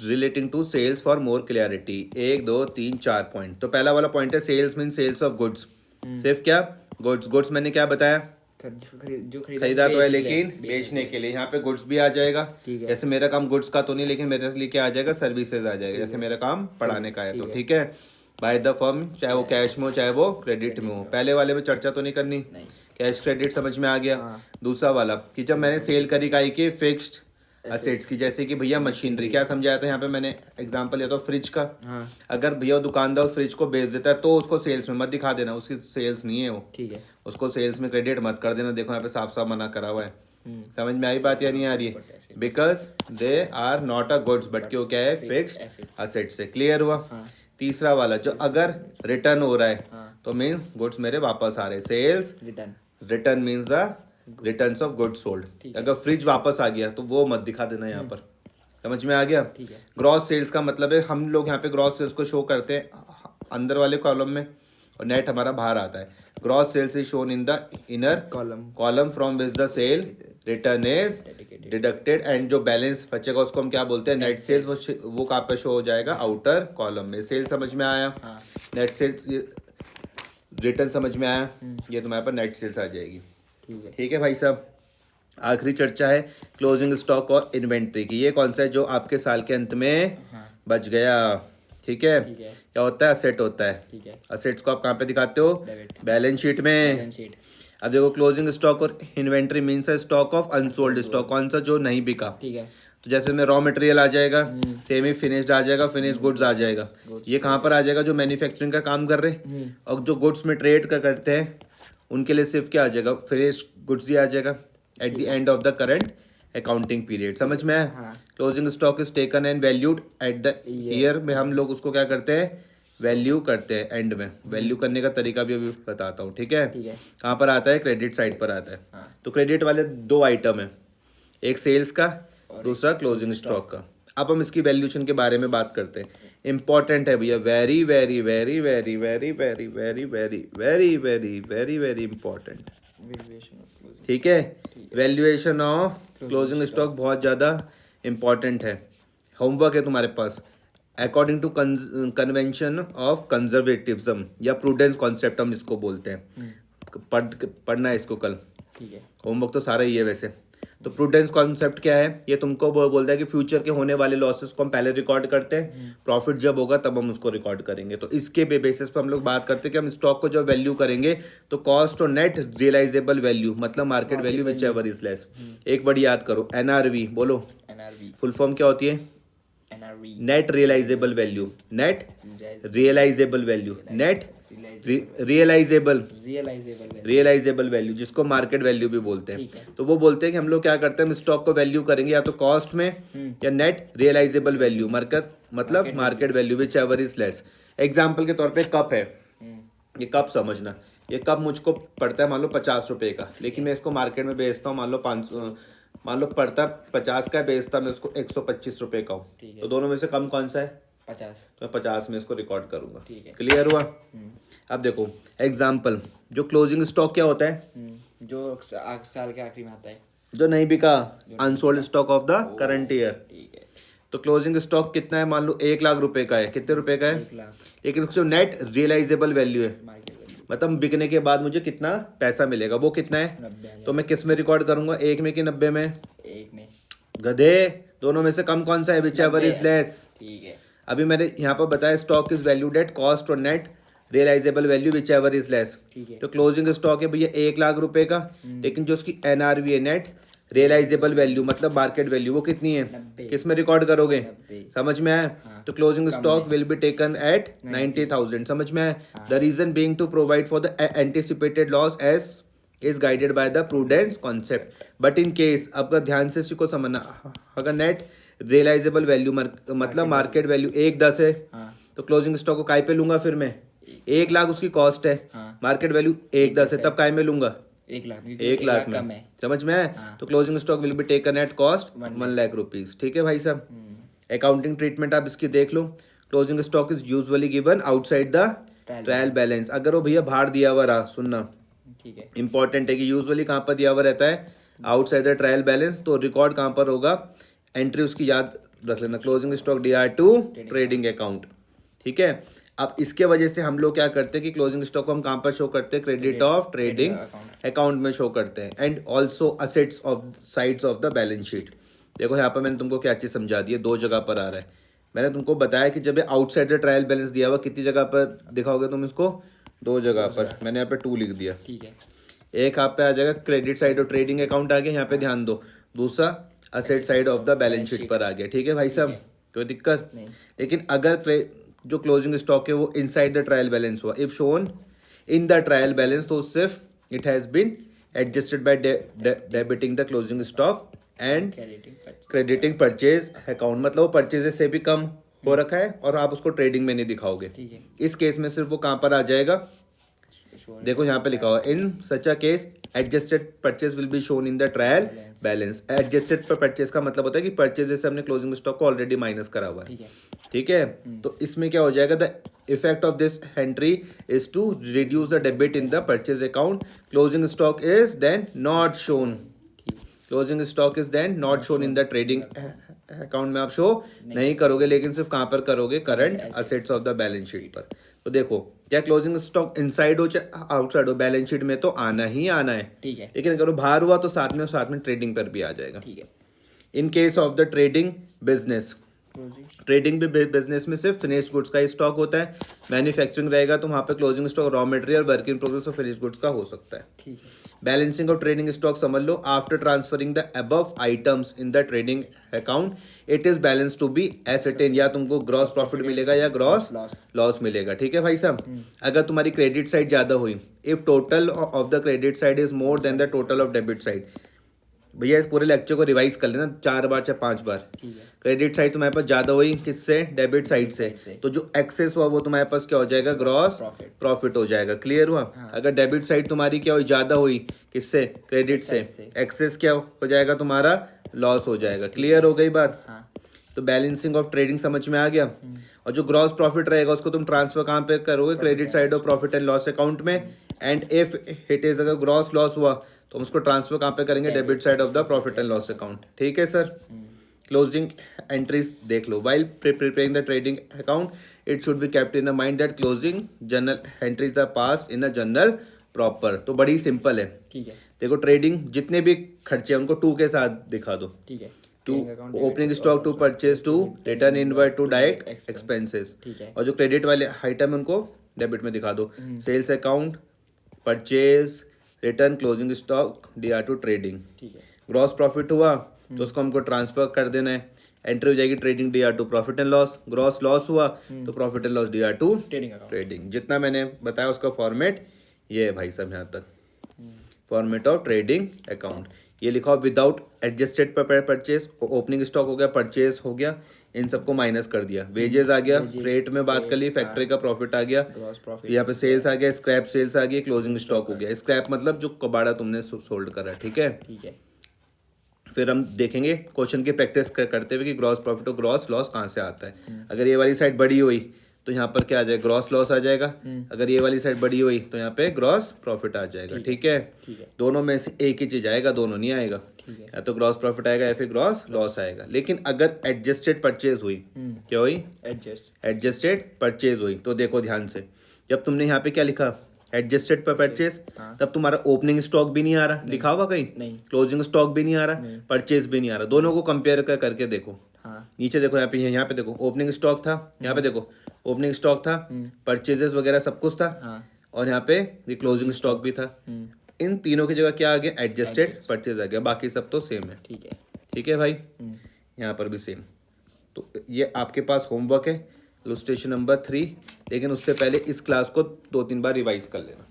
relating to sales for more clarity. 1 2 3 4 point. तो पहला वाला पॉइंट है sales mean sales of goods. सिर्फ क्या गुड्स मैंने क्या बताया, जो खरीदा तो है लेकिन बेचने के लिए। यहाँ पे गुड्स भी आ जाएगा। जैसे मेरा काम गुड्स का तो नहीं, लेकिन मेरे लिए क्या आ जाएगा, सर्विसेज आ जाएगा। जैसे मेरा काम पढ़ाने का है तो ठीक है, बाय द फर्म, चाहे वो कैश में हो चाहे वो क्रेडिट में हो। पहले वाले में चर्चा तो नहीं करनी, कैश क्रेडिट समझ में आ गया। दूसरा वाला कि जब मैंने सेल करी काई की फिक्स्ड असेट्स की, जैसे कि भैया मशीनरी, क्या समझाया था यहाँ पे मैंने, एग्जांपल लिया था फ्रिज का। अगर भैया दुकानदार उस फ्रिज को बेच देता है तो उसको सेल्स में मत दिखा देना, उसकी सेल्स नहीं है वो। ठीक है। उसको सेल्स में क्रेडिट मत कर देना। देखो यहाँ पे साफ साफ मना करा हुआ है। समझ में आई बात या नहीं आ रही है? Because they are not a goods, but क्यों क्या है, फिक्स्ड असेट्स से। क्लियर हुआ? तीसरा वाला जो अगर रिटर्न हो रहा है तो मीन्स गुड्स मेरे वापस आ रहे, sales return means the returns of goods sold. अगर फ्रिज वापस आ गया तो वो मत दिखा देना यहाँ पर। समझ में आ गया? ग्रॉस सेल्स का मतलब है, हम लोग यहाँ पे ग्रॉस सेल्स को शो करते हैं अंदर वाले कॉलम में और नेट हमारा बाहर आता है। Gross sales is shown in the inner column from which the sale return is deducted, and जो बैलेंस बचेगा उसको हम क्या बोलते हैं, नेट सेल्स। वो कहाँ पे शो हो जाएगा, आउटर कॉलम में। सेल समझ में आया, नेट सेल्स रिटर्न समझ में आया, ये तुम्हारे पर नेट सेल्स आ जाएगी। ठीक है भाई साहब। आखिरी चर्चा है क्लोजिंग स्टॉक और इन्वेंट्री की। ये कौन सा है, जो आपके साल के अंत में बच गया। ठीक है। क्या होता है, असेट होता है। असेट्स को आप कहाँ पे दिखाते हो, बैलेंस शीट में। अब देखो क्लोजिंग स्टॉक और इन्वेंट्री मीन्स है स्टॉक ऑफ अनसोल्ड स्टॉक, कौन सा जो नहीं बिका। ठीक है। तो जैसे में रॉ मटेरियल आ जाएगा, सेमी फिनिश्ड आ जाएगा, फिनिश्ड गुड्स आ जाएगा। ये कहाँ पर आ जाएगा, जो मैन्युफैक्चरिंग का काम कर रहे हैं और जो गुड्स में ट्रेड का करते हैं उनके लिए सिर्फ क्या आ जाएगा, फिनिश्ड गुड्स ही आ जाएगा eight the end of the current accounting period. समझ में आया? Closing stock is taken and valued at the year में। हम लोग उसको क्या करते हैं, वैल्यू करते हैं एंड में। वैल्यू करने का तरीका भी अभी बताता हूँ। ठीक है। कहाँ पर आता है, क्रेडिट साइड पर आता है। तो क्रेडिट वाले 2 आइटम है, एक सेल्स का, दूसरा क्लोजिंग स्टॉक का। अब हम इसकी वैल्यूएशन के बारे में बात करते हैं। इंपॉर्टेंट है भैया, very very very very very very very very very very very very important. ठीक है। वैल्यूएशन ऑफ क्लोजिंग स्टॉक बहुत ज़्यादा इंपॉर्टेंट है। होमवर्क है तुम्हारे पास। According to convention of conservatism या प्रूडेंस कॉन्सेप्ट हम इसको बोलते हैं, पढ़ना है इसको कल। ठीक है। होमवर्क तो सारा ही है वैसे। तो प्रूडेंस कॉन्सेप्ट क्या है, ये तुमको बोलता है कि फ्यूचर के होने वाले लॉसेस को हम पहले रिकॉर्ड करते हैं, प्रॉफिट जब होगा तब हम उसको रिकॉर्ड करेंगे। तो इसके बेसिस पर हम लोग बात करते हैं कि हम स्टॉक को जब वैल्यू करेंगे तो कॉस्ट और नेट रियलाइजेबल वैल्यू मतलब market value whichever is less. एक बड़ी याद करो, एनआरवी बोलो। एनआरवी फुल फॉर्म क्या होती है, NRV net realisable value, net realisable value, net realisable realisable value, जिसको मार्केट वैल्यू भी बोलते ठीक है। हैं। तो वो बोलते हैं कि हम लोग क्या करते हैं, हम स्टॉक को वैल्यू करेंगे या तो कॉस्ट में या नेट रियलाइजेबल वैल्यू, मार्केट मतलब market value whichever is less. Example के तौर पे कप है, ये कप समझना, ये कप मुझको पड़ता है मान लो 50 रुपए का, लेकिन मैं इसको मार्केट में बेचता हूँ मान लो 500, मान लो पड़ता 50 का, बेचता मैं उसको 125 रुपए का हूँ, तो दोनों में से कम कौन सा है? 50। तो मैं 50 में इसको रिकॉर्ड करूंगा। ठीक है। क्लियर हुआ? अब देखो एग्जाम्पल, जो क्लोजिंग स्टॉक क्या होता है? जो साल के आखिरी में आता है। जो नहीं बिका, unsold stock of the current year. ठीक है। तो क्लोजिंग स्टॉक कितना है? मान लो 1,00,000 रुपए का है, कितने रुपए का है? 1,00,000 लेकिन उसको नेट रियलाइजेबल वैल्यू है, मार्केट वैल्यू मतलब बिकने के बाद मुझे कितना पैसा मिलेगा, वो कितना है? 90,000। तो मैं किस में रिकॉर्ड करूंगा, 1 में कि 90 में? एक में। गधे, दोनों में से कम कौन सा है? Whichever is 90,000। लेस। ठीक है। अभी मैंने यहाँ पर बताया stock is valued at cost और net realisable value whichever is less. ठीक है। तो क्लोजिंग स्टॉक है भैया 1,00,000 रुपए का, लेकिन जो उसकी NRV है, नेट रियलाइजेबल वैल्यू मतलब मार्केट वैल्यू, वो कितनी है? 90। किस में रिकॉर्ड करोगे? 90। समझ में आया? हाँ। तो क्लोजिंग कम स्टॉक में। Will be taken at 90,000। समझ में आया? The reason being to provide for the anticipated loss as is guided by the prudence concept. But in case, आपका ध्यान से इसको समझना, अगर नेट रियलाइजेबल वैल्यू मतलब मार्केट वैल्यू 1,10 है, हाँ। तो क्लोजिंग स्टॉक को काय पे लूंगा फिर मैं? 1,00,000 उसकी कॉस्ट है, हाँ। मार्केट वैल्यू 1,10 है, तब काय में लूंगा? 1,00,000 1,00,000 कम में। है। समझ में आया? हाँ। तो closing stock will be taken at cost 1,00,000 rupees. ठीक है भाई साहब? अकाउंटिंग ट्रीटमेंट आप इसकी देख लो। Closing stock is usually given outside the trial balance. अगर वो भैया बाहर दिया हुआ रहा, सुनना ठीक है। इंपॉर्टेंट है कि यूजुअली कहाँ पर दिया हुआ रहता है? Outside the trial balance. तो रिकॉर्ड कहाँ पर होगा? एंट्री उसकी याद रख लेना, closing stock DI to trading account. ठीक है। अब इसके वजह से हम लोग क्या करते हैं कि क्लोजिंग स्टॉक को हम कहाँ पर शो करते हैं? क्रेडिट ऑफ ट्रेडिंग अकाउंट में शो करते हैं, and also assets of sides of the balance sheet. देखो यहाँ पर मैंने तुमको क्या चीज़ समझा दी है, 2 जगह पर आ रहा है। मैंने तुमको बताया कि जब आउटसाइड द ट्रायल बैलेंस दिया हुआ, कितनी जगह पर दिखाओगे तुम इसको? 2 जगह पर। मैंने यहाँ पे 2 लिख दिया। ठीक है। एक यहाँ पे आ जाएगा क्रेडिट साइड और ट्रेडिंग अकाउंट आ गया, यहाँ पे ध्यान दो। दूसरा asset side of the balance sheet पर आ गया। ठीक है भाई साहब? कोई दिक्कत नहीं। लेकिन अगर जो क्लोजिंग स्टॉक है वो इनसाइड द ट्रायल बैलेंस हुआ, if shown in the trial balance, तो सिर्फ it has been adjusted by debiting the closing stock and crediting purchase account, मतलब वो परचेजेस से भी कम हो रखा है और आप उसको ट्रेडिंग में नहीं दिखाओगे। ठीक है। इस केस में सिर्फ वो कहाँ पर आ जाएगा? देखो यहाँ पे लिखा हुआ in such a case adjusted purchase will be shown in the trial balance. Adjusted पर परचेज का मतलब होता है कि परचेज से हमने क्लोजिंग स्टॉक को ऑलरेडी माइनस करा हुआ है। ठीक है। ठीक है। तो इसमें क्या हो जाएगा? The effect of this entry is to reduce the debit in the purchase account. Closing stock is then not shown, closing stock is then not shown in the trading account में आप शो नहीं करोगे, लेकिन सिर्फ कहाँ पर करोगे? Current assets of the balance sheet पर। तो देखो, क्या क्लोजिंग स्टॉक इनसाइड हो चाहे आउटसाइड हो, बैलेंस शीट में तो आना ही आना है। ठीक है। लेकिन अगर वो बाहर हुआ तो साथ में ट्रेडिंग पर भी आ जाएगा। ठीक है। In case of the trading business, trading business में सिर्फ फिनिश गुड्स का ही स्टॉक होता है। मैन्युफैक्चरिंग रहेगा तो वहाँ पे closing stock raw material, work in progress और फिनिश गुड्स का हो सकता है। ठीक है। बैलेंसिंग ऑफ ट्रेडिंग स्टॉक समझ लो, after transferring the above items in the trading account it is balance to be ascertain, या तुमको ग्रॉस प्रॉफिट मिलेगा या ग्रॉस लॉस मिलेगा। ठीक है भाई साहब? अगर तुम्हारी क्रेडिट साइड ज्यादा हुई, if total of the credit side is more than the total of debit side, भैया इस पूरे लेक्चर को रिवाइज कर लेना 4 बार चाहे 5 बार। ठीक है। क्रेडिट साइड तुम्हारे पास ज्यादा हुई किससे? डेबिट साइड से। तो जो एक्सेस हुआ वो तुम्हारे पास क्या हो जाएगा? ग्रॉस प्रॉफिट हो जाएगा। क्लियर हुआ? अगर डेबिट साइड तुम्हारी क्या हुई? ज्यादा हुई किससे? क्रेडिट से। एक्सेस क्या हो जाएगा तुम्हारा? लॉस हो जाएगा। क्लियर हो गई बात? तो बैलेंसिंग ऑफ ट्रेडिंग समझ में आ गया। और जो ग्रॉस प्रॉफिट रहेगा उसको तुम ट्रांसफर कहाँ पे करोगे? Credit side of profit and loss account में। एंड इफ इट इज अगर ग्रॉस लॉस हुआ तो हम उसको ट्रांसफर कहाँ पे करेंगे? Debit side of the profit and loss account. ठीक है सर? क्लोजिंग एंट्रीज देख लो। While preparing the trading account it should be kept in the mind that closing journal entries are passed in a journal proper. तो बड़ी सिंपल है। ठीक है। देखो ट्रेडिंग जितने भी खर्चे हैं उनको 2 के साथ दिखा दो। ठीक है। To opening stock, to purchase, to return inward, to direct expenses. ठीक है। और जो क्रेडिट वाले आइटम है उनको डेबिट में दिखा दो। Sales account, purchase, return, closing stock, DI to trading. ठीक है। ग्रॉस प्रॉफिट हुआ तो उसको हमको ट्रांसफर कर देना है। एंट्री हो जाएगी trading DR to profit and loss, gross loss हुआ तो profit and loss DR to trading account. Trading. जितना मैंने बताया उसका फॉर्मेट ये है भाई साहब, यहाँ तक फॉर्मेट ऑफ ट्रेडिंग अकाउंट। ये लिखा हो without adjusted purchase, opening stock हो गया, परचेज हो गया, इन सबको माइनस कर दिया, वेजेस आ गया, फ्रेट में बात कर ली, फैक्ट्री का प्रॉफिट आ गया, ग्रॉस प्रॉफिट, यहाँ पे सेल्स आ गया, स्क्रैप सेल्स आ गई, क्लोजिंग स्टॉक हो गया। स्क्रैप मतलब जो कबाड़ा तुमने सोल्ड करा, ठीक है। ठीक है। फिर हम देखेंगे क्वेश्चन की प्रैक्टिस करते हुए कि ग्रॉस प्रॉफिट और ग्रॉस लॉस कहाँ से आता है। अगर ये वाली साइड बड़ी हुई तो यहाँ पर क्या आ जाएगा, ग्रॉस लॉस आ जाएगा। अगर ये वाली साइड बड़ी हुई तो यहाँ पे ग्रॉस प्रॉफिट आ जाएगा, ठीक है। ठीक है। दोनों में से एक ही चीज आएगा, दोनों नहीं आएगा, ठीक है। या तो ग्रॉस प्रॉफिट आएगा या फिर ग्रॉस लॉस आएगा। लेकिन अगर एडजस्टेड परचेज हुई, क्या हुई, एडजस्टेड परचेज हुई, तो देखो ध्यान से, जब तुमने यहाँ पे क्या लिखा एडजस्टेड पर परचेज, तब तुम्हारा ओपनिंग स्टॉक भी नहीं आ रहा, लिखा हुआ कहीं नहीं। क्लोजिंग स्टॉक भी नहीं आ रहा, परचेज भी नहीं आ रहा। दोनों को कंपेयर करके देखो, हाँ। नीचे देखो, यहाँ पे देखो ओपनिंग स्टॉक था, यहाँ पे देखो ओपनिंग स्टॉक था, परचेजेस वगैरह सब कुछ था, हाँ। और यहाँ पे ये क्लोजिंग स्टॉक भी था। इन तीनों की जगह क्या आ गया, एडजस्टेड परचेज आ गया, बाकी सब तो सेम है, ठीक है। ठीक है भाई। यहाँ पर भी सेम। तो ये आपके पास होमवर्क है, इलस्ट्रेशन नंबर 3, लेकिन उससे पहले इस क्लास को 2-3 बार रिवाइज कर लेना।